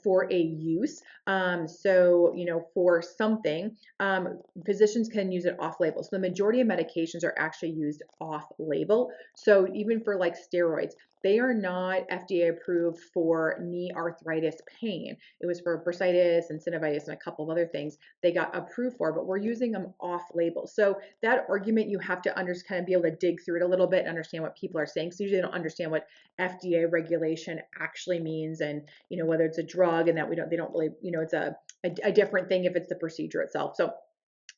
S1: for a use, for something, physicians can use it off label. So the majority of medications are actually used off label. So even for like steroids, they are not FDA approved for knee arthritis pain. It was for bursitis and synovitis and a couple of other things they got approved for, but we're using them off label. So that argument, you have to kind of be able to dig through it a little bit and understand what people are saying. So usually they don't understand what FDA regulation actually means, and whether it's a drug, and that they don't really, it's a different thing if it's the procedure itself. So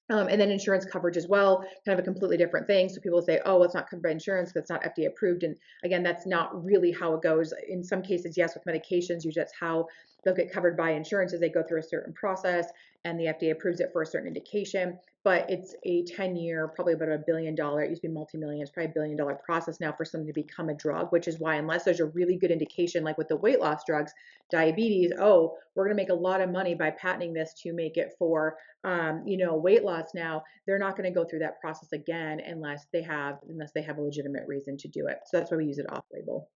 S1: and then insurance coverage as well, kind of a completely different thing. So people say, oh, well, it's not covered by insurance because it's not FDA approved. And again, that's not really how it goes. In some cases, yes, with medications, usually that's how they'll get covered by insurance as they go through a certain process and the FDA approves it for a certain indication. But it's a 10-year, probably about $1 billion, it used to be multi-million, it's probably $1 billion process now for something to become a drug, which is why unless there's a really good indication, like with the weight loss drugs, diabetes, oh, we're going to make a lot of money by patenting this to make it for weight loss now, they're not going to go through that process again unless they have a legitimate reason to do it. So that's why we use it off label.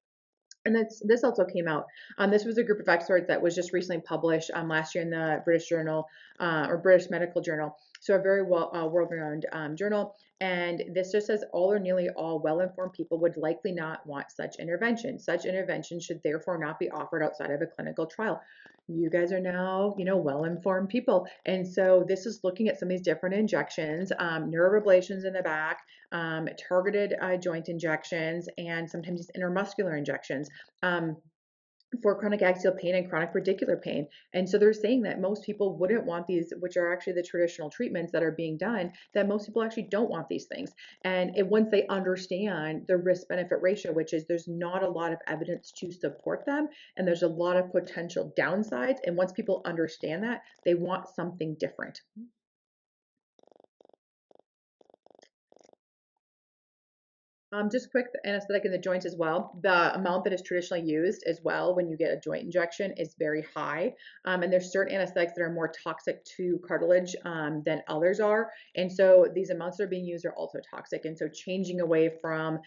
S1: And this also came out. This was a group of experts that was just recently published last year in the British Journal or British Medical Journal. So a very well world-renowned journal. And this just says all or nearly all well-informed people would likely not want such intervention. Such intervention should therefore not be offered outside of a clinical trial. You guys are now, well-informed people. And so this is looking at some of these different injections, neuroablations in the back, targeted joint injections, and sometimes these intermuscular injections um, for chronic axial pain and chronic radicular pain. And so they're saying that most people wouldn't want these, which are actually the traditional treatments that are being done, that most people actually don't want these things. And once they understand the risk benefit ratio, which is there's not a lot of evidence to support them, and there's a lot of potential downsides. And once people understand that, they want something different. Just quick, the anesthetic in the joints as well. The amount that is traditionally used as well when you get a joint injection is very high. And there's certain anesthetics that are more toxic to cartilage than others are. And so these amounts that are being used are also toxic. And so changing away from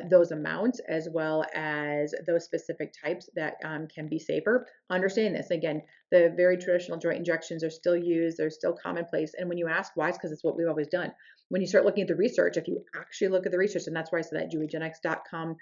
S1: those amounts as well as those specific types that can be safer. Understand this. Again, the very traditional joint injections are still used. They're still commonplace. And when you ask why, it's because it's what we've always done. When you start looking at the research, if you actually look at the research, and that's why I said that JewieGenX.com,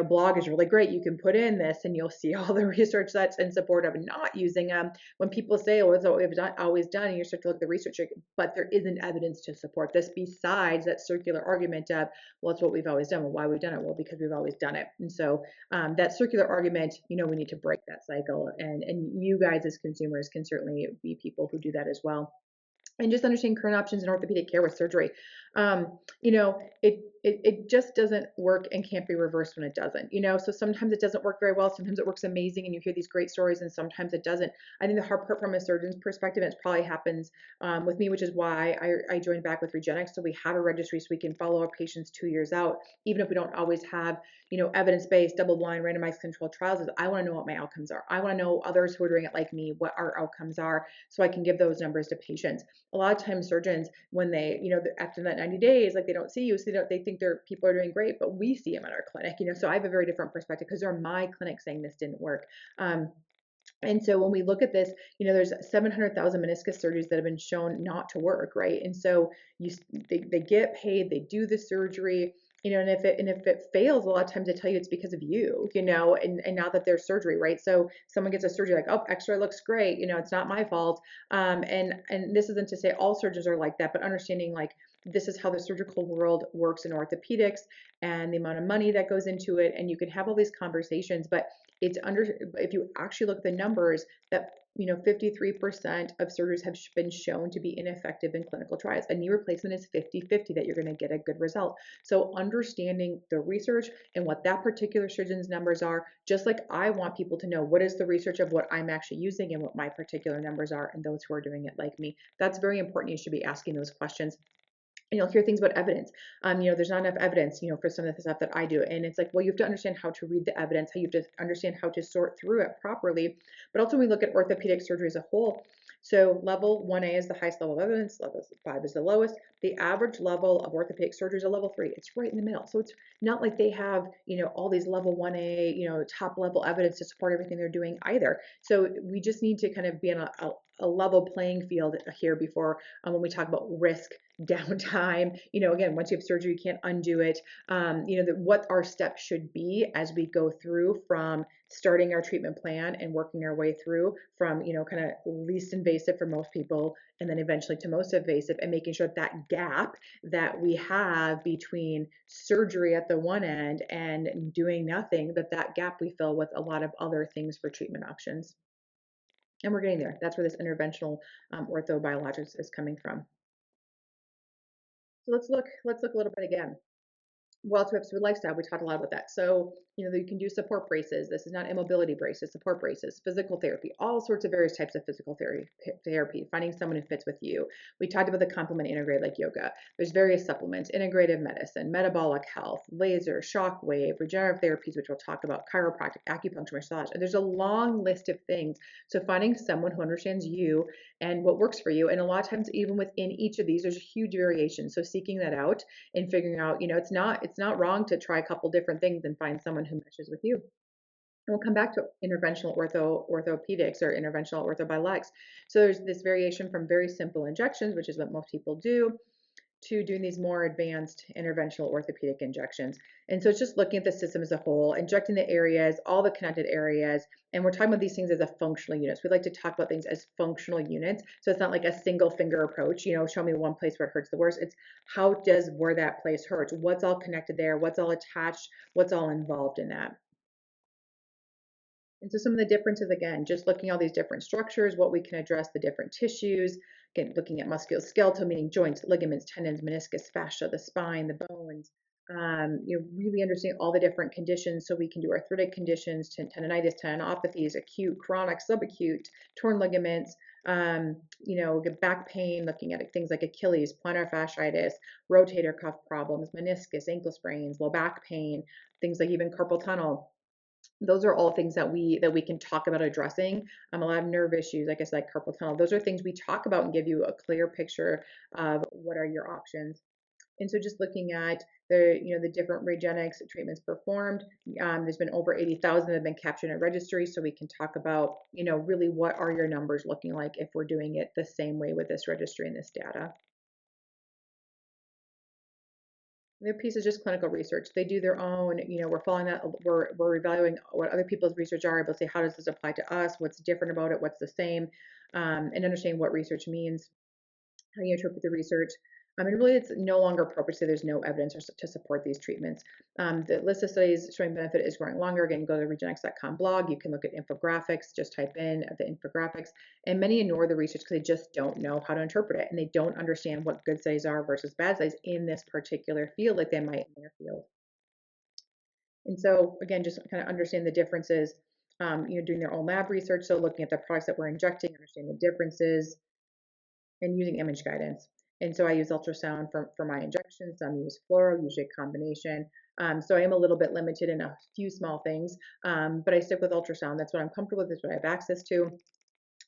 S1: blog is really great. You can put in this and you'll see all the research that's in support of not using them. When people say, oh, it's what we've always done, and you start to look at the research, but there isn't evidence to support this besides that circular argument of, well, it's what we've always done. Well, why we've done it? Well, because we've always done it. And so that circular argument, we need to break that cycle. And you guys as consumers can certainly be people who do that as well, and just understanding current options in orthopedic care with surgery. It just doesn't work and can't be reversed when it doesn't. So sometimes it doesn't work very well, sometimes it works amazing, and you hear these great stories, and sometimes it doesn't. I think the hard part from a surgeon's perspective, and it probably happens with me, which is why I joined back with Regenix. So we have a registry so we can follow our patients 2 years out, even if we don't always have evidence-based, double-blind, randomized controlled trials. Is I want to know what my outcomes are. I want to know others who are doing it like me, what our outcomes are, so I can give those numbers to patients. A lot of times surgeons, when they, after that 90 days, like they don't see you, so they think their people are doing great, but we see them at our clinic, so I have a very different perspective because they're my clinic saying this didn't work. And so when we look at this, there's 700,000 meniscus surgeries that have been shown not to work, right? And so they get paid, they do the surgery, and if it fails, a lot of times they tell you it's because of you, and not that there's surgery, right? So someone gets a surgery like, oh, X-ray looks great, it's not my fault. And this isn't to say all surgeons are like that, but understanding like this is how the surgical world works in orthopedics and the amount of money that goes into it, and you can have all these conversations, but if you actually look at the numbers that 53% of surgeries have been shown to be ineffective in clinical trials. A knee replacement is 50-50 that you're going to get a good result. So understanding the research and what that particular surgeon's numbers are, just like I want people to know what is the research of what I'm actually using and what my particular numbers are, and those who are doing it like me. That's very important. You should be asking those questions. And you'll hear things about evidence. There's not enough evidence, for some of the stuff that I do. And it's like, well, you have to understand how to read the evidence, how you have to understand how to sort through it properly. But also we look at orthopedic surgery as a whole. So level 1A is the highest level of evidence, level 5 is the lowest. The average level of orthopedic surgery is a level 3. It's right in the middle. So it's not like they have, all these level 1A, top level evidence to support everything they're doing either. So we just need to kind of be on a level playing field here before when we talk about risk, downtime, again, once you have surgery, you can't undo it. What our steps should be as we go through from starting our treatment plan and working our way through from, kind of least invasive for most people and then eventually to most invasive, and making sure that gap that we have between surgery at the one end and doing nothing, that gap we fill with a lot of other things for treatment options. And we're getting there. That's where this interventional orthobiologics is coming from. So let's look a little bit again. Well, tips with lifestyle, we talked a lot about that. So, you can do support braces. This is not immobility braces, support braces, physical therapy, all sorts of various types of physical therapy, finding someone who fits with you. We talked about the complement integrated like yoga. There's various supplements, integrative medicine, metabolic health, laser, shock wave, regenerative therapies, which we'll talk about, chiropractic, acupuncture, massage. And there's a long list of things. So finding someone who understands you and what works for you. And a lot of times, even within each of these, there's a huge variation. So seeking that out and figuring out, it's not wrong to try a couple different things and find someone who meshes with you. we'll come back to interventional orthopedics or interventional orthobiologics. So there's this variation from very simple injections, which is what most people do, to doing these more advanced interventional orthopedic injections. And so it's just looking at the system as a whole, injecting the areas, all the connected areas, and we're talking about these things as a functional units. We like to talk about things as functional units. So it's not like a single finger approach, show me one place where it hurts the worst. It's how does where that place hurts, what's all connected there, what's all attached, what's all involved in that. And so some of the differences, again, just looking at all these different structures, what we can address, the different tissues, again, looking at musculoskeletal, meaning joints, ligaments, tendons, meniscus, fascia, the spine, the bones, really understanding all the different conditions so we can do arthritic conditions, tendonitis, tendinopathies, acute, chronic, subacute, torn ligaments, back pain, looking at things like Achilles, plantar fasciitis, rotator cuff problems, meniscus, ankle sprains, low back pain, things like even carpal tunnel. Those are all things that we can talk about addressing. A lot of nerve issues, like I said, like carpal tunnel. Those are things we talk about and give you a clear picture of what are your options. And so just looking at the different Regenexx treatments performed, there's been over 80,000 that have been captured in a registry. So we can talk about, really what are your numbers looking like if we're doing it the same way with this registry and this data. Their piece is just clinical research. They do their own, we're following that, we're evaluating what other people's research are, able to say, how does this apply to us? What's different about it? What's the same? And understanding what research means, how you interpret the research. And really, it's no longer appropriate to say there's no evidence to support these treatments. The list of studies showing benefit is growing longer. Again, go to the regenexx.com blog. You can look at infographics. Just type in the infographics. And many ignore the research because they just don't know how to interpret it. And they don't understand what good studies are versus bad studies in this particular field like they might in their field. And so, again, just kind of understand the differences, doing their own lab research. So looking at the products that we're injecting, understanding the differences, and using image guidance. And so I use ultrasound for my injections. Some use fluoro, usually a combination. So I am a little bit limited in a few small things, but I stick with ultrasound. That's what I'm comfortable with. That's what I have access to.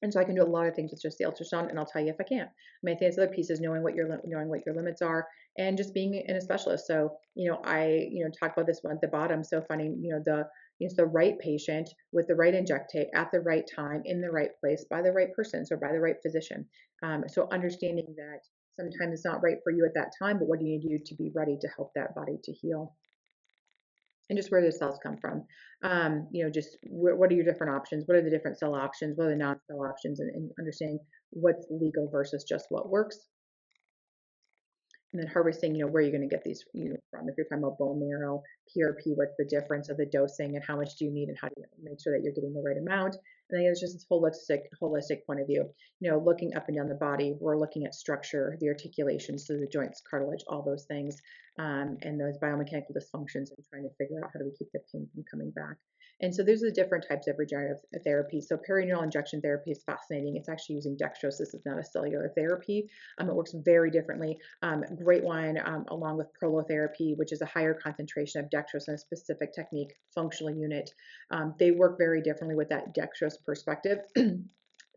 S1: And so I can do a lot of things with just the ultrasound, and I'll tell you if I can't. I think that's the other piece is knowing what your limits are, and just being in a specialist. So I talk about this one at the bottom. So finding the right patient with the right injectate at the right time in the right place by the right person, so by the right physician. So understanding that sometimes it's not right for you at that time, but what do you do to be ready to help that body to heal? And just where the cells come from. Just what are your different options? What are the different cell options? What are the non-cell options? And understanding what's legal versus just what works. And then harvesting, where you're going to get these from. If you're talking about bone marrow, PRP, what's the difference of the dosing and how much do you need and how do you make sure that you're getting the right amount? And then it's just this holistic point of view. Looking up and down the body, we're looking at structure, the articulations, so the joints, cartilage, all those things, and those biomechanical dysfunctions, and trying to figure out how do we keep the pain from coming back. And so there's the different types of regenerative therapy. So peritoneal injection therapy is fascinating. It's actually using dextrose. This is not a cellular therapy. It works very differently. Great one, along with prolotherapy, which is a higher concentration of dextrose in a specific technique, functional unit. They work very differently with that dextrose perspective.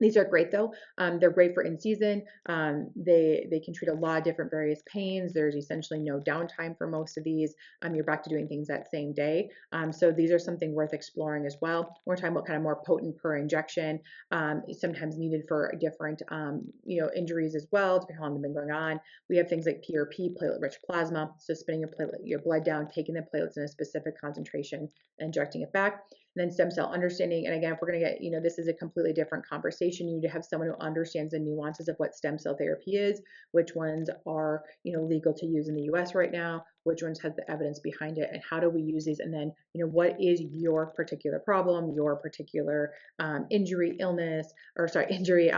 S1: These are great though. They're great for in season. They can treat a lot of different various pains. There's essentially no downtime for most of these. You're back to doing things that same day. So these are something worth exploring as well. We're talking about kind of more potent per injection, sometimes needed for different injuries as well, depending on how long they've been going on. We have things like PRP, platelet-rich plasma, so spinning your blood down, taking the platelets in a specific concentration, and injecting it back. And then stem cell understanding. And again, if we're going to get, this is a completely different conversation. You need to have someone who understands the nuances of what stem cell therapy is, which ones are, legal to use in the US right now, which ones have the evidence behind it, and how do we use these? And then, what is your particular problem, your particular injury, illness, or sorry, injury,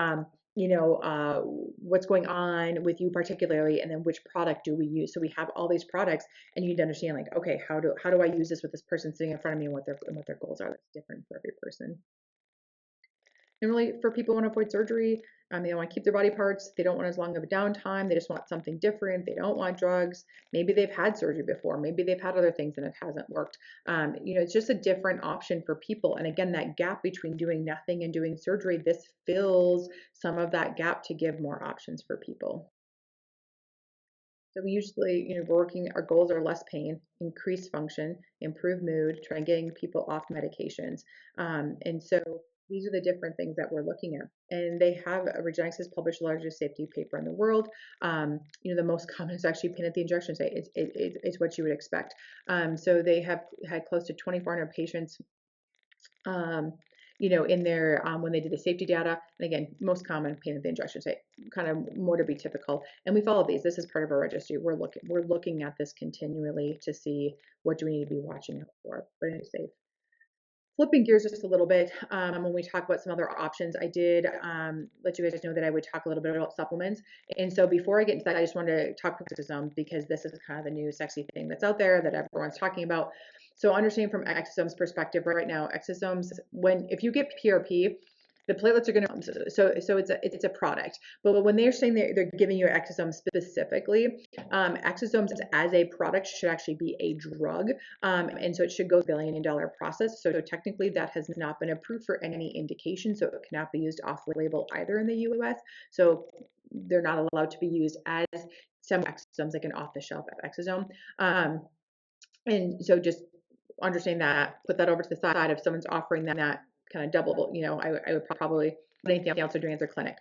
S1: what's going on with you particularly, and then which product do we use? So we have all these products, and you need to understand, like, okay, how do I use this with this person sitting in front of me, and what their goals are. That's different for every person. And really, for people who want to avoid surgery, they want to keep their body parts. They don't want as long of a downtime. They just want something different. They don't want drugs. Maybe they've had surgery before. Maybe they've had other things and it hasn't worked. It's just a different option for people. And again, that gap between doing nothing and doing surgery, this fills some of that gap to give more options for people. So we usually, working, our goals are less pain, increase function, improve mood, try and getting people off medications. And so these are the different things that we're looking at. And they have, Regenxx has published the largest safety paper in the world. The most common is actually pain at the injection site. It's what you would expect. So they have had close to 2,400 patients um, in their when they did the safety data. And again, most common pain at the injection site, kind of more to be typical. And we follow these. This is part of our registry. We're looking at this continually to see what do we need to be watching out for. But it's safe. Flipping gears just a little bit, when we talk about some other options, I did let you guys know that I would talk a little bit about supplements. And so before I get into that, I just wanted to talk about exosomes because this is kind of the new sexy thing that's out there that everyone's talking about. So understanding from exosomes perspective, right now, exosomes, if you get PRP, the platelets are going to, so it's a product. But when they're saying they're giving you exosomes specifically, exosomes as a product should actually be a drug. And so it should go $1 billion process. So technically that has not been approved for any indication. So it cannot be used off label either in the US. So they're not allowed to be used as some exosomes, like an off the shelf exosome. And so just understand that, put that over to the side. If someone's offering that kind of double, I would probably put anything else they're doing at their clinic.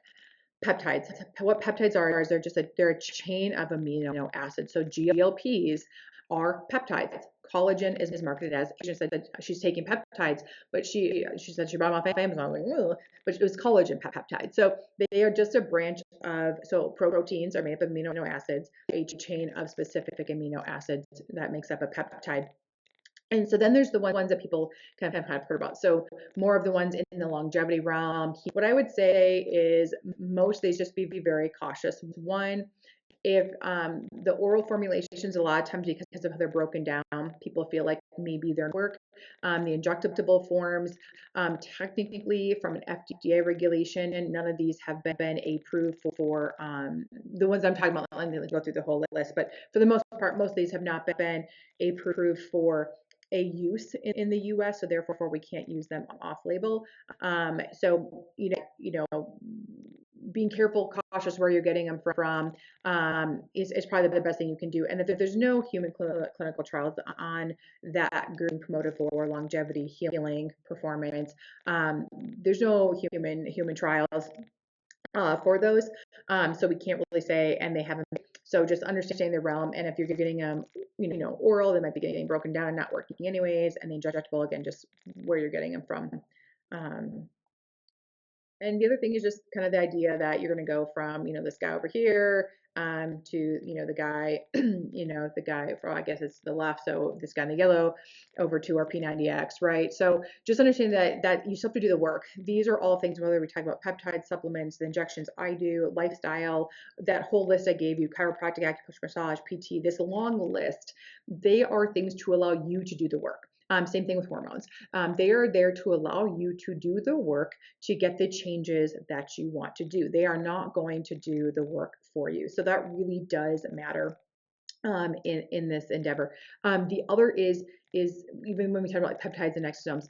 S1: Peptides. What peptides are is they're a chain of amino acids. So GLPs are peptides. Collagen is marketed as. She said that she's taking peptides, but she said she bought them off Amazon. Like, ugh, but it was collagen peptides. So they are just a branch of, so proteins are made up of amino acids, a chain of specific amino acids that makes up a peptide. And so then there's the ones that people kind of have heard about. So more of the ones in the longevity realm. What I would say is most of these just be very cautious. One, if the oral formulations, a lot of times because of how they're broken down, people feel like maybe they're work. The injectable forms, technically from an FDA regulation, and none of these have been approved for the ones I'm talking about. I'm going to go through the whole list, but for the most part, most of these have not been approved for a use in the US, so therefore we can't use them off label. So being careful, cautious where you're getting them from is probably the best thing you can do. And if there's no human clinical trials on that being promoted for longevity, healing, performance, there's no human trials for those. So we can't really say, and they haven't. So just understanding the realm, and if you're getting them, oral, they might be getting broken down and not working anyways, and the injectable, again, just where you're getting them from. Um, and the other thing is just kind of the idea that you're going to go from, this guy over here to, the guy, the guy from, I guess it's the left. So this guy in the yellow over to our P90X, right? So just understand that you still have to do the work. These are all things, whether we talk about peptides, supplements, the injections I do, lifestyle, that whole list I gave you, chiropractic, acupuncture, massage, PT, this long list, they are things to allow you to do the work. Same thing with hormones. They are there to allow you to do the work to get the changes that you want to do. They are not going to do the work for you. So that really does matter in this endeavor. The other is even when we talk about like peptides and exosomes,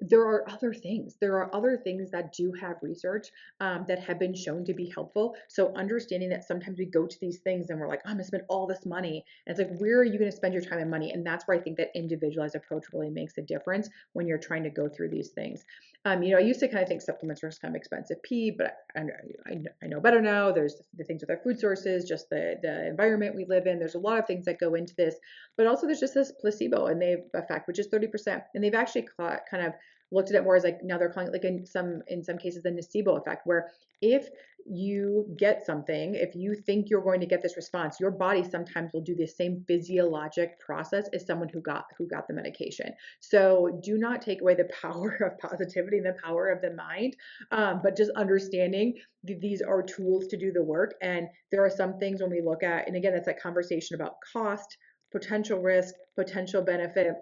S1: there are other things. There are other things that do have research that have been shown to be helpful. So understanding that sometimes we go to these things and we're like, oh, I'm gonna spend all this money. And it's like, where are you gonna spend your time and money? And that's where I think that individualized approach really makes a difference when you're trying to go through these things. I used to kind of think supplements were kind of expensive but I know better now. There's the things with our food sources, just the environment we live in. There's a lot of things that go into this, but also there's just this placebo and they've effect, which is 30%. And they've actually kind of looked at it more as like, now they're calling it like in some cases the nocebo effect, where if you get something, if you think you're going to get this response, your body sometimes will do the same physiologic process as someone who got the medication. So do not take away the power of positivity and the power of the mind, but just understanding these are tools to do the work. And there are some things when we look at, and again, that's that conversation about cost, potential risk, potential benefit,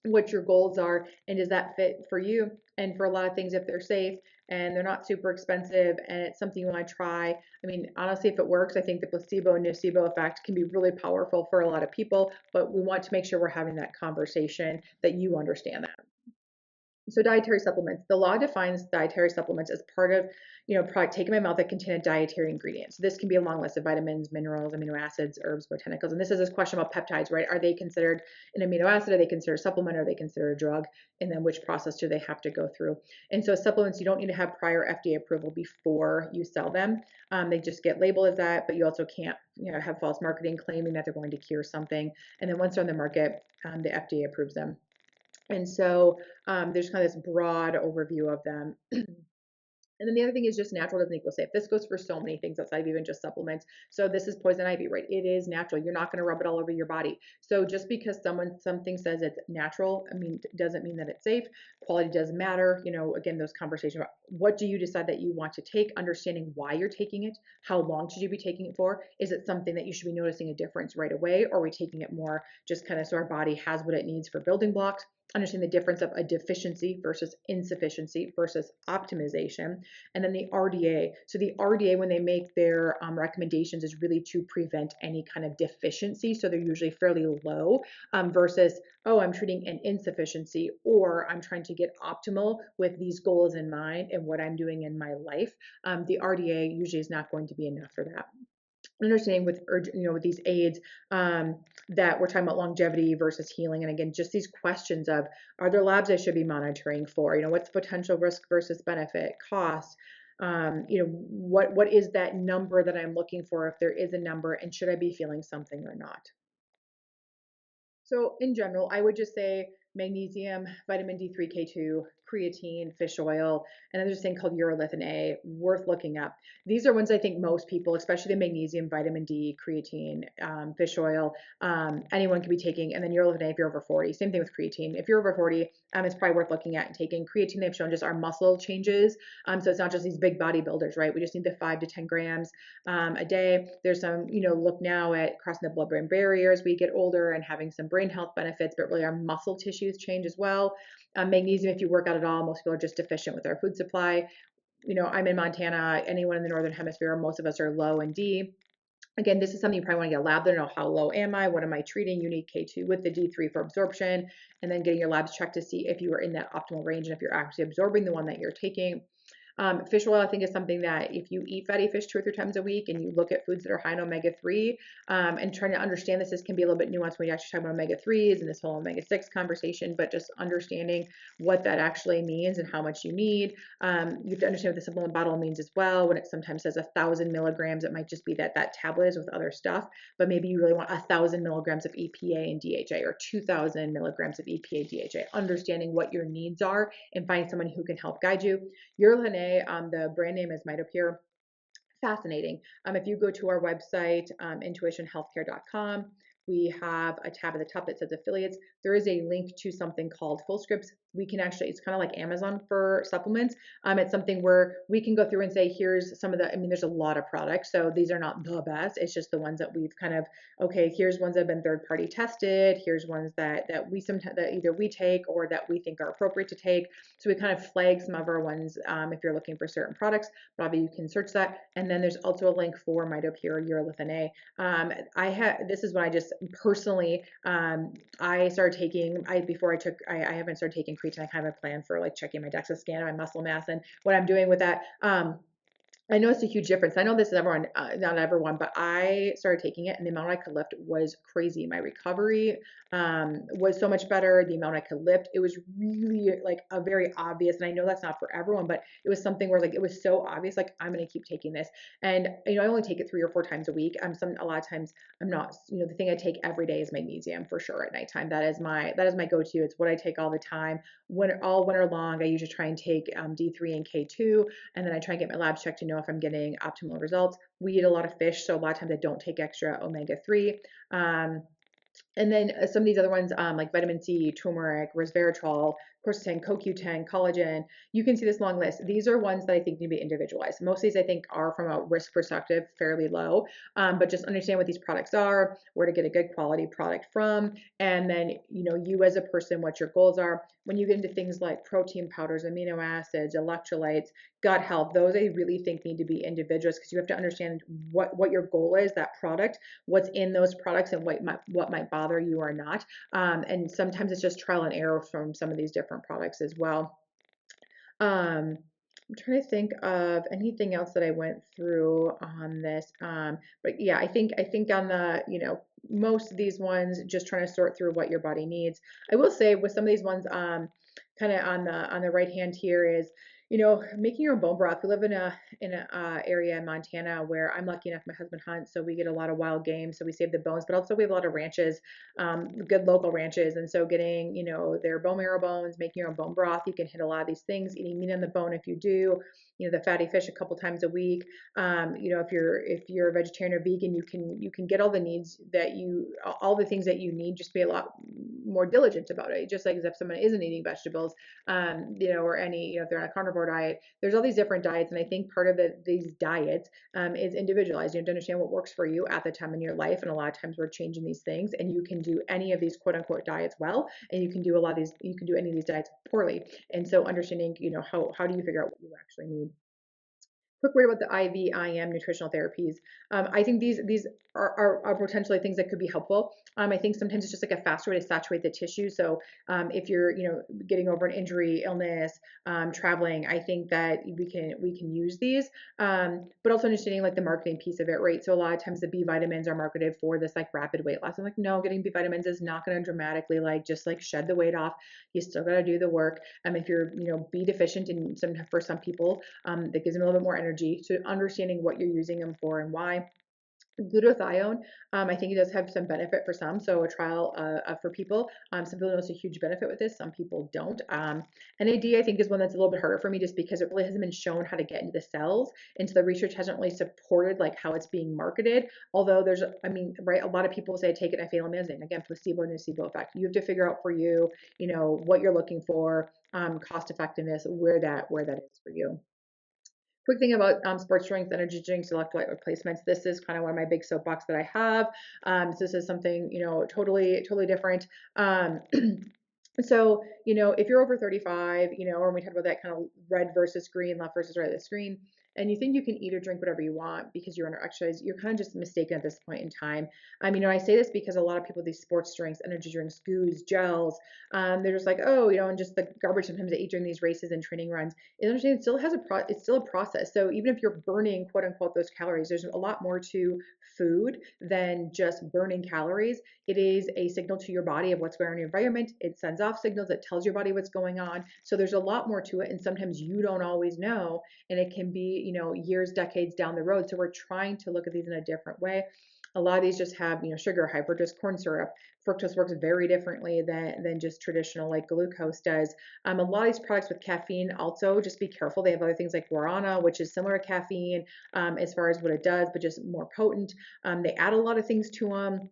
S1: what your goals are, and does that fit for you. And for a lot of things, if they're safe and they're not super expensive and it's something you want to try, I mean, honestly, if it works, I think the placebo and nocebo effect can be really powerful for a lot of people, but we want to make sure we're having that conversation, that you understand that. So dietary supplements. The law defines dietary supplements as part of, product taken by mouth that contain a dietary ingredient. So this can be a long list of vitamins, minerals, amino acids, herbs, botanicals. And this is this question about peptides, right? Are they considered an amino acid? Are they considered a supplement? Are they considered a drug? And then which process do they have to go through? And so supplements, you don't need to have prior FDA approval before you sell them. They just get labeled as that, but you also can't, have false marketing claiming that they're going to cure something. And then once they're on the market, the FDA approves them. And so there's kind of this broad overview of them. And then the other thing is just natural doesn't equal safe. This goes for so many things outside of even just supplements. So this is poison ivy, right? It is natural. You're not going to rub it all over your body. So just because something says it's natural, doesn't mean that it's safe. Quality does matter. Again, those conversations about what do you decide that you want to take, understanding why you're taking it, how long should you be taking it for? Is it something that you should be noticing a difference right away, or are we taking it more just kind of so our body has what it needs for building blocks? Understand the difference of a deficiency versus insufficiency versus optimization. And then the RDA. So the RDA, when they make their recommendations, is really to prevent any kind of deficiency. So they're usually fairly low versus, oh, I'm treating an insufficiency, or I'm trying to get optimal with these goals in mind and what I'm doing in my life. The RDA usually is not going to be enough for that. Understanding with these aids that we're talking about longevity versus healing, and again, just these questions of, are there labs I should be monitoring for? What's the potential risk versus benefit, cost? What is that number that I'm looking for, if there is a number, and should I be feeling something or not? So in general, I would just say magnesium, vitamin D3, K2, creatine, fish oil, and then there's a thing called urolithin A, worth looking up. These are ones I think most people, especially the magnesium, vitamin D, creatine, fish oil, anyone can be taking. And then urolithin A if you're over 40. Same thing with creatine. If you're over 40, it's probably worth looking at and taking. Creatine, they've shown just our muscle changes. So it's not just these big bodybuilders, right? We just need the 5 to 10 grams a day. There's some, look now at crossing the blood-brain barrier as we get older and having some brain health benefits, but really our muscle tissues change as well. Magnesium, if you work out at all, most people are just deficient with our food supply. I'm in Montana. Anyone in the northern hemisphere, most of us are low in D. Again, this is something you probably want to get a lab to know, how low am I? What am I treating? You need K2 with the D3 for absorption, and then getting your labs checked to see if you are in that optimal range and if you're actually absorbing the one that you're taking. Fish oil, I think, is something that if you eat fatty fish 2 or 3 times a week and you look at foods that are high in omega-3 and trying to understand this can be a little bit nuanced when you actually talk about omega-3s and this whole omega-6 conversation, but just understanding what that actually means and how much you need. You have to understand what the supplement bottle means as well. When it sometimes says 1,000 milligrams, it might just be that tablet is with other stuff, but maybe you really want 1,000 milligrams of EPA and DHA, or 2,000 milligrams of EPA, DHA. Understanding what your needs are and finding someone who can help guide you. Urolithin A, the brand name is Mitopure. Fascinating. If you go to our website, intuitionhealthcare.com, we have a tab at the top that says affiliates. There is a link to something called Fullscripts. We can actually, it's kind of like Amazon for supplements. It's something where we can go through and say, here's some of the, there's a lot of products, so these are not the best. It's just the ones that we've kind of, okay, here's ones that have been third party tested. Here's ones that we sometimes, that either we take or that we think are appropriate to take. So we kind of flag some of our ones if you're looking for certain products. Probably you can search that. And then there's also a link for Mitopure Urolithin A. This is when I just personally, I started taking, I haven't started taking creatine. I kind of have a plan for like checking my DEXA scan and my muscle mass and what I'm doing with that. I noticed a huge difference. I know this is everyone, not everyone, but I started taking it and the amount I could lift was crazy. My recovery was so much better. The amount I could lift, it was really like a very obvious, and I know that's not for everyone, but it was something where like, it was so obvious, like I'm going to keep taking this. And, I only take it 3 or 4 times a week. A lot of times I'm not, the thing I take every day is magnesium for sure at nighttime. That is my go-to. It's what I take all the time. All winter long, I usually try and take D3 and K2, and then I try and get my labs checked to know if I'm getting optimal results. We eat a lot of fish, so a lot of times I don't take extra omega-3. And then some of these other ones, like vitamin C, turmeric, resveratrol, quercetin, CoQ10, collagen, you can see this long list. These are ones that I think need to be individualized. Most of these I think are, from a risk perspective, fairly low, but just understand what these products are, where to get a good quality product from, and then, you as a person, what your goals are. When you get into things like protein powders, amino acids, electrolytes, gut health, those I really think need to be individuals, because you have to understand what your goal is, that product, what's in those products, and what might bother you or not. And sometimes it's just trial and error from some of these different different products as well. Um, I'm trying to think of anything else that I went through on this. But yeah, I think on the, most of these ones, just trying to sort through what your body needs. I will say with some of these ones, kind of on the right hand here is, making your own bone broth. We live in a area in Montana where I'm lucky enough, my husband hunts, so we get a lot of wild game, so we save the bones, but also we have a lot of ranches, good local ranches, and so getting, their bone marrow bones, making your own bone broth, you can hit a lot of these things, eating meat on the bone if you do, the fatty fish a couple times a week. If you're a vegetarian or vegan, you can get all the needs that all the things that you need, just be a lot more diligent about it. Just like as if someone isn't eating vegetables, or any, if they're on a carnivore diet, there's all these different diets. And I think part of these diets is individualized. You have to understand what works for you at the time in your life. And a lot of times we're changing these things, and you can do any of these quote unquote diets well, and you can do you can do any of these diets poorly. And so understanding, how do you figure out what you actually need? Quick word about the IV/IM nutritional therapies. I think these are potentially things that could be helpful. I think sometimes it's just like a faster way to saturate the tissue. So if you're getting over an injury, illness, traveling, I think that we can use these. But also understanding like the marketing piece of it, right? So a lot of times the B vitamins are marketed for this like rapid weight loss. I'm like, no, getting B vitamins is not going to dramatically just shed the weight off. You still got to do the work. If you're B deficient, and for some people, that gives them a little bit more energy. So understanding what you're using them for and why. Glutathione, I think it does have some benefit for some. So a trial for people. Some people notice a huge benefit with this. Some people don't. NAD, I think, is one that's a little bit harder for me, just because it really hasn't been shown how to get into the cells, and so the research hasn't really supported like how it's being marketed. Although right, a lot of people say take it and I feel amazing. Again, placebo, nocebo effect. You have to figure out for you, what you're looking for, cost effectiveness, where that is for you. Quick thing about sports drinks, energy drinks, electrolyte replacements. This is kind of one of my big soapbox that I have. So this is something, totally different. So, if you're over 35, or when we talk about that kind of red versus green, left versus right of the screen, and you think you can eat or drink whatever you want because you're under exercise, you're kind of just mistaken at this point in time. I say this because a lot of people, these sports drinks, energy drinks, goos, gels, they're just like, oh, and just the garbage sometimes they eat during these races and training runs. And understand it's still a process. So even if you're burning quote unquote those calories, there's a lot more to food than just burning calories. It is a signal to your body of what's going on in your environment. It sends off signals. It tells your body what's going on. So there's a lot more to it. And sometimes you don't always know. And it can be, years, decades down the road. So we're trying to look at these in a different way. A lot of these just have, sugar, high fructose corn syrup. Fructose works very differently than just traditional like glucose does. A lot of these products with caffeine also, just be careful. They have other things like guarana, which is similar to caffeine as far as what it does, but just more potent. They add a lot of things to them.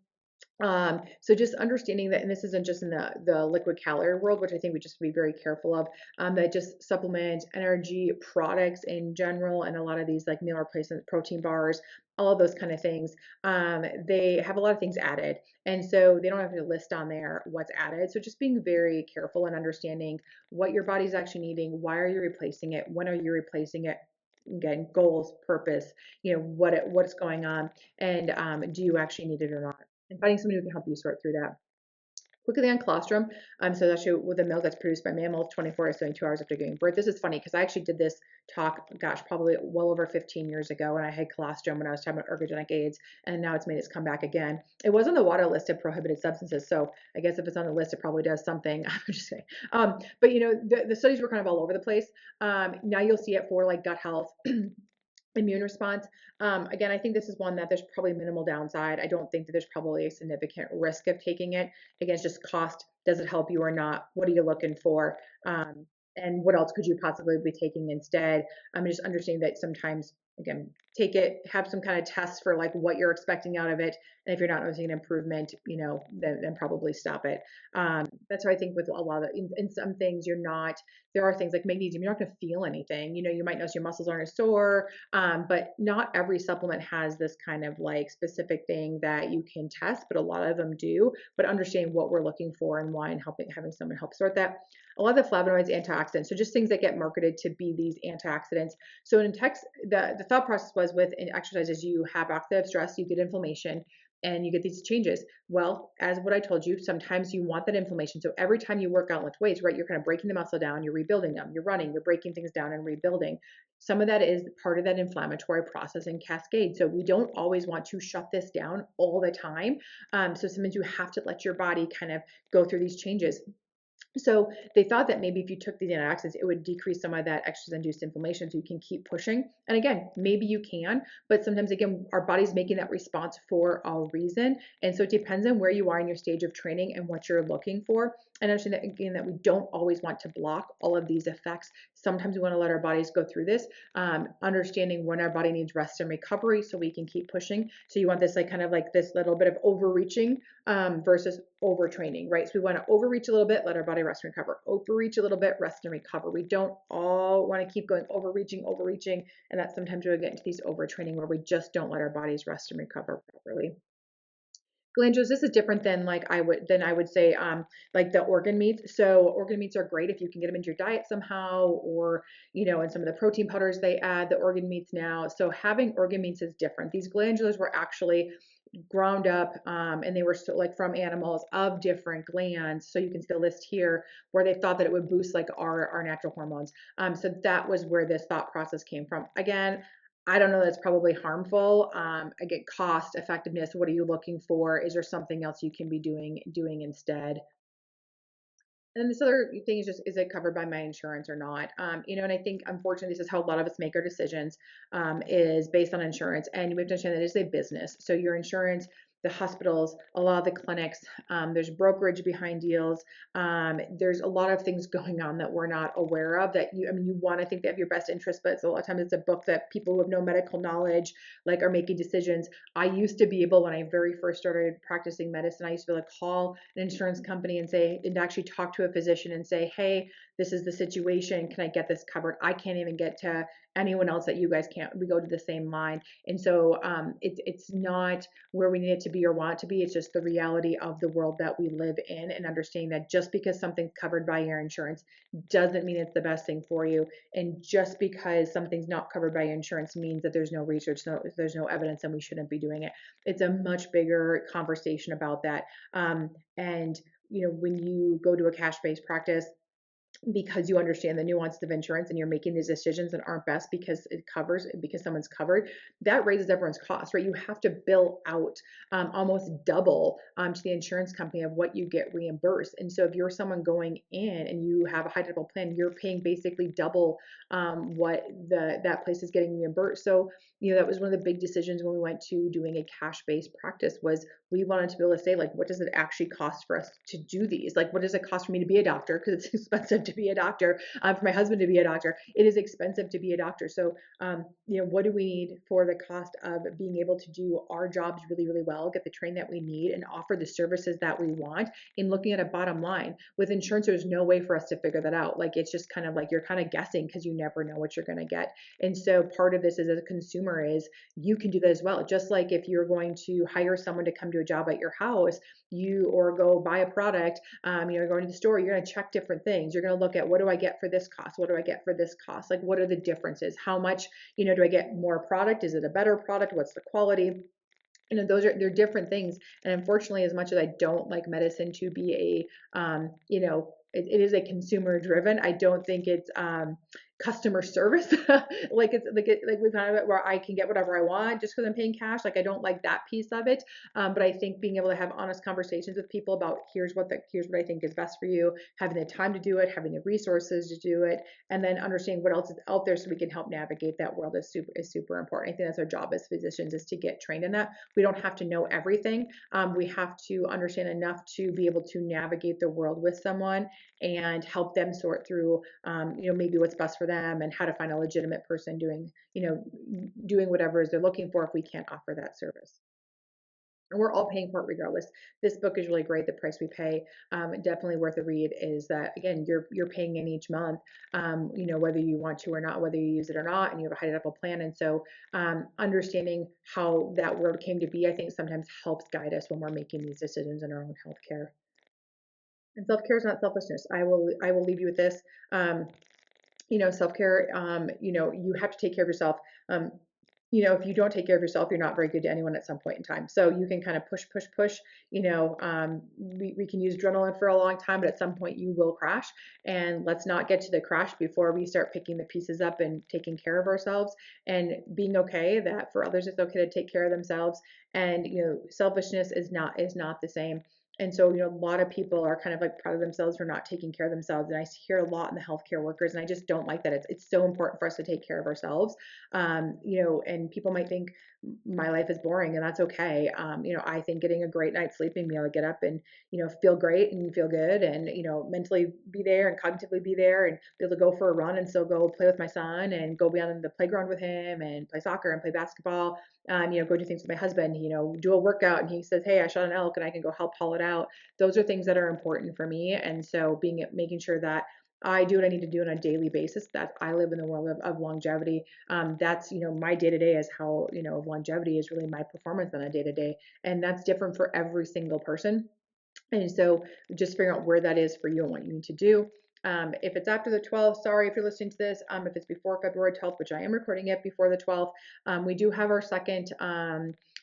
S1: So just understanding that, and this isn't just in the liquid calorie world, which I think we just be very careful of, that just supplement energy products in general, and a lot of these like meal replacement protein bars, all of those kind of things, they have a lot of things added. And so they don't have to list on there what's added. So just being very careful and understanding what your body's actually needing, why are you replacing it, when are you replacing it, again, goals, purpose, what's going on, and do you actually need it or not? And finding somebody who can help you sort through that. Quickly on colostrum. So that's actually with the milk that's produced by mammals 24 to 72 hours after giving birth. This is funny because I actually did this talk, gosh, probably well over 15 years ago, when I had colostrum when I was talking about ergogenic aids, and now it's made its comeback again. It was on the water list of prohibited substances, so I guess if it's on the list, it probably does something. I'm just kidding. But the studies were kind of all over the place. Now you'll see it for like gut health. Immune response. Again, I think this is one that there's probably minimal downside. I don't think that there's probably a significant risk of taking it. Again, it's just cost. Does it help you or not? What are you looking for? And what else could you possibly be taking instead? I'm just understanding that sometimes, again, take it, have some kind of tests for like what you're expecting out of it. And if you're not noticing an improvement, then probably stop it. That's what I think with a lot of, in some things there are things like magnesium, you're not going to feel anything. You might notice your muscles aren't as sore, but not every supplement has this kind of like specific thing that you can test, but a lot of them do. But understanding what we're looking for and why, and having someone help sort that. A lot of the flavonoids, antioxidants, so just things that get marketed to be these antioxidants. So in text, the thought process was with exercises, you have oxidative stress, you get inflammation. and you get these changes. Well, as what I told you, sometimes you want that inflammation. So every time you work out and lift weights, right, you're kind of breaking the muscle down, you're rebuilding them, you're running, you're breaking things down and rebuilding. Some of that is part of that inflammatory process and cascade. So we don't always want to shut this down all the time. So sometimes you have to let your body kind of go through these changes. So they thought that maybe if you took these antioxidants, it would decrease some of that exercise-induced inflammation so you can keep pushing. And again, maybe you can, but sometimes again, our body's making that response for a reason. And so it depends on where you are in your stage of training and what you're looking for. And understand that again, that we don't always want to block all of these effects. Sometimes we want to let our bodies go through this, understanding when our body needs rest and recovery so we can keep pushing. So you want this like kind of like this little bit of overreaching versus overtraining, right? So we want to overreach a little bit, let our body rest and recover. Overreach a little bit, rest and recover. We don't all want to keep going overreaching, and that sometimes we'll get into these overtraining where we just don't let our bodies rest and recover properly. Glandules, this is different than like I would say like the organ meats. So organ meats are great if you can get them into your diet somehow, or in some of the protein powders they add the organ meats now. So having organ meats is different. These glandulars were actually ground up and they were still like from animals of different glands. So you can see the list here where they thought that it would boost like our natural hormones. So that was where this thought process came from. Again, I don't know, that's probably harmful. Again, cost effectiveness, what are you looking for? Is there something else you can be doing instead? And this other thing is just, is it covered by my insurance or not? And I think unfortunately, this is how a lot of us make our decisions, is based on insurance. And we have to understand that it is a business. So your insurance, the hospitals, a lot of the clinics, there's brokerage behind deals. There's a lot of things going on that we're not aware of that you want to think they have your best interest, but a lot of times it's a book that people who have no medical knowledge like are making decisions. I used to be able, when I very first started practicing medicine, I used to be able to call an insurance company and say, and actually talk to a physician and say, hey, this is the situation. Can I get this covered? I can't even get to anyone else that you guys can't. We go to the same line. And so it's not where we need it to be or want it to be. It's just the reality of the world that we live in, and understanding that just because something's covered by your insurance doesn't mean it's the best thing for you. And just because something's not covered by your insurance means that there's no research, there's no evidence, and we shouldn't be doing it. It's a much bigger conversation about that. And when you go to a cash-based practice, because you understand the nuances of insurance and you're making these decisions that aren't best because someone's covered, that raises everyone's cost, right? You have to bill out almost double to the insurance company of what you get reimbursed. And so if you're someone going in and you have a high deductible plan, you're paying basically double what that place is getting reimbursed. So that was one of the big decisions when we went to doing a cash-based practice, was we wanted to be able to say, like, what does it actually cost for us to do these? Like, what does it cost for me to be a doctor? Because it's expensive to be a doctor. For my husband to be a doctor, it is expensive to be a doctor. So, what do we need for the cost of being able to do our jobs really, really well, get the training that we need, and offer the services that we want? In looking at a bottom line with insurance, there's no way for us to figure that out. Like, it's just kind of like you're kind of guessing because you never know what you're going to get. And so part of this as a consumer is you can do that as well. Just like if you're going to hire someone to come do a job at your house, or go buy a product, you're going to the store, you're going to check different things. You're going to look at, what do I get for this cost? What do I get for this cost? Like, what are the differences? How much, do I get more product? Is it a better product? What's the quality? They're different things. And unfortunately, as much as I don't like medicine to be it is a consumer driven, I don't think it's customer service. like we've had it where I can get whatever I want just because I'm paying cash. Like, I don't like that piece of it. But I think being able to have honest conversations with people about here's what I think is best for you, having the time to do it, having the resources to do it, and then understanding what else is out there so we can help navigate that world is super important. I think that's our job as physicians, is to get trained in that. We don't have to know everything. We have to understand enough to be able to navigate the world with someone and help them sort through, maybe what's best for them and how to find a legitimate person doing whatever it is they're looking for if we can't offer that service. And we're all paying for it regardless. This book is really great. The price we pay, definitely worth a read. Is that, again, you're paying in each month, whether you want to or not, whether you use it or not, and you have a high deductible plan. And so, understanding how that word came to be, I think sometimes helps guide us when we're making these decisions in our own healthcare. And self-care is not selfishness. I will leave you with this. Self-care. You have to take care of yourself. if you don't take care of yourself, you're not very good to anyone at some point in time. So you can kind of push, push, push. We can use adrenaline for a long time, but at some point you will crash. And let's not get to the crash before we start picking the pieces up and taking care of ourselves and being okay that for others it's okay to take care of themselves. And selfishness is not the same. And so, a lot of people are kind of like proud of themselves for not taking care of themselves. And I hear a lot in the healthcare workers, and I just don't like that. It's so important for us to take care of ourselves. And people might think my life is boring, and that's okay. I think getting a great night's sleep and being able to get up and, feel great and feel good and, mentally be there and cognitively be there and be able to go for a run and still go play with my son and go beyond the playground with him and play soccer and play basketball, go do things with my husband, do a workout and he says, hey, I shot an elk and I can go help haul it out. Those are things that are important for me. And so making sure that I do what I need to do on a daily basis, that I live in the world of longevity. That's, my day to day is how, longevity is really my performance on a day to day. And that's different for every single person. And so just figuring out where that is for you and what you need to do. If it's after the 12th, sorry if you're listening to this. If it's before February 12th, which I am recording it before the 12th, we do have our second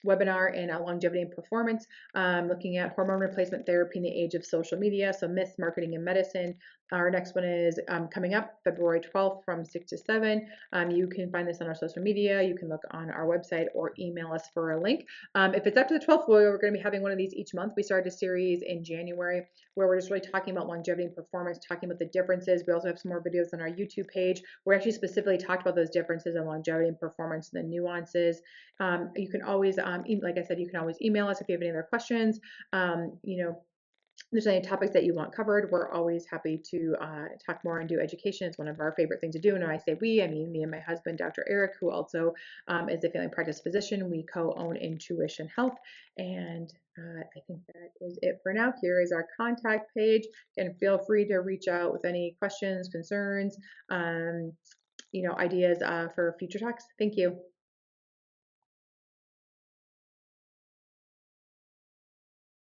S1: webinar in longevity and performance, looking at hormone replacement therapy in the age of social media. So myths, marketing, and medicine. Our next one is coming up February 12th from 6 to 7. You can find this on our social media. You can look on our website or email us for a link. If it's after the 12th, we're going to be having one of these each month. We started a series in January where we're just really talking about longevity and performance, talking about the differences. We also have some more videos on our YouTube page where we actually specifically talked about those differences in longevity and performance and the nuances. You can always, like I said, you can always email us if you have any other questions. There's any topics that you want covered, we're always happy to talk more and do education. It's one of our favorite things to do. And when I say we, I mean me and my husband, Dr. Eric, who also is a family practice physician. We co-own Intuition Health. And I think that is it for now. Here is our contact page. And feel free to reach out with any questions, concerns, ideas for future talks. Thank you.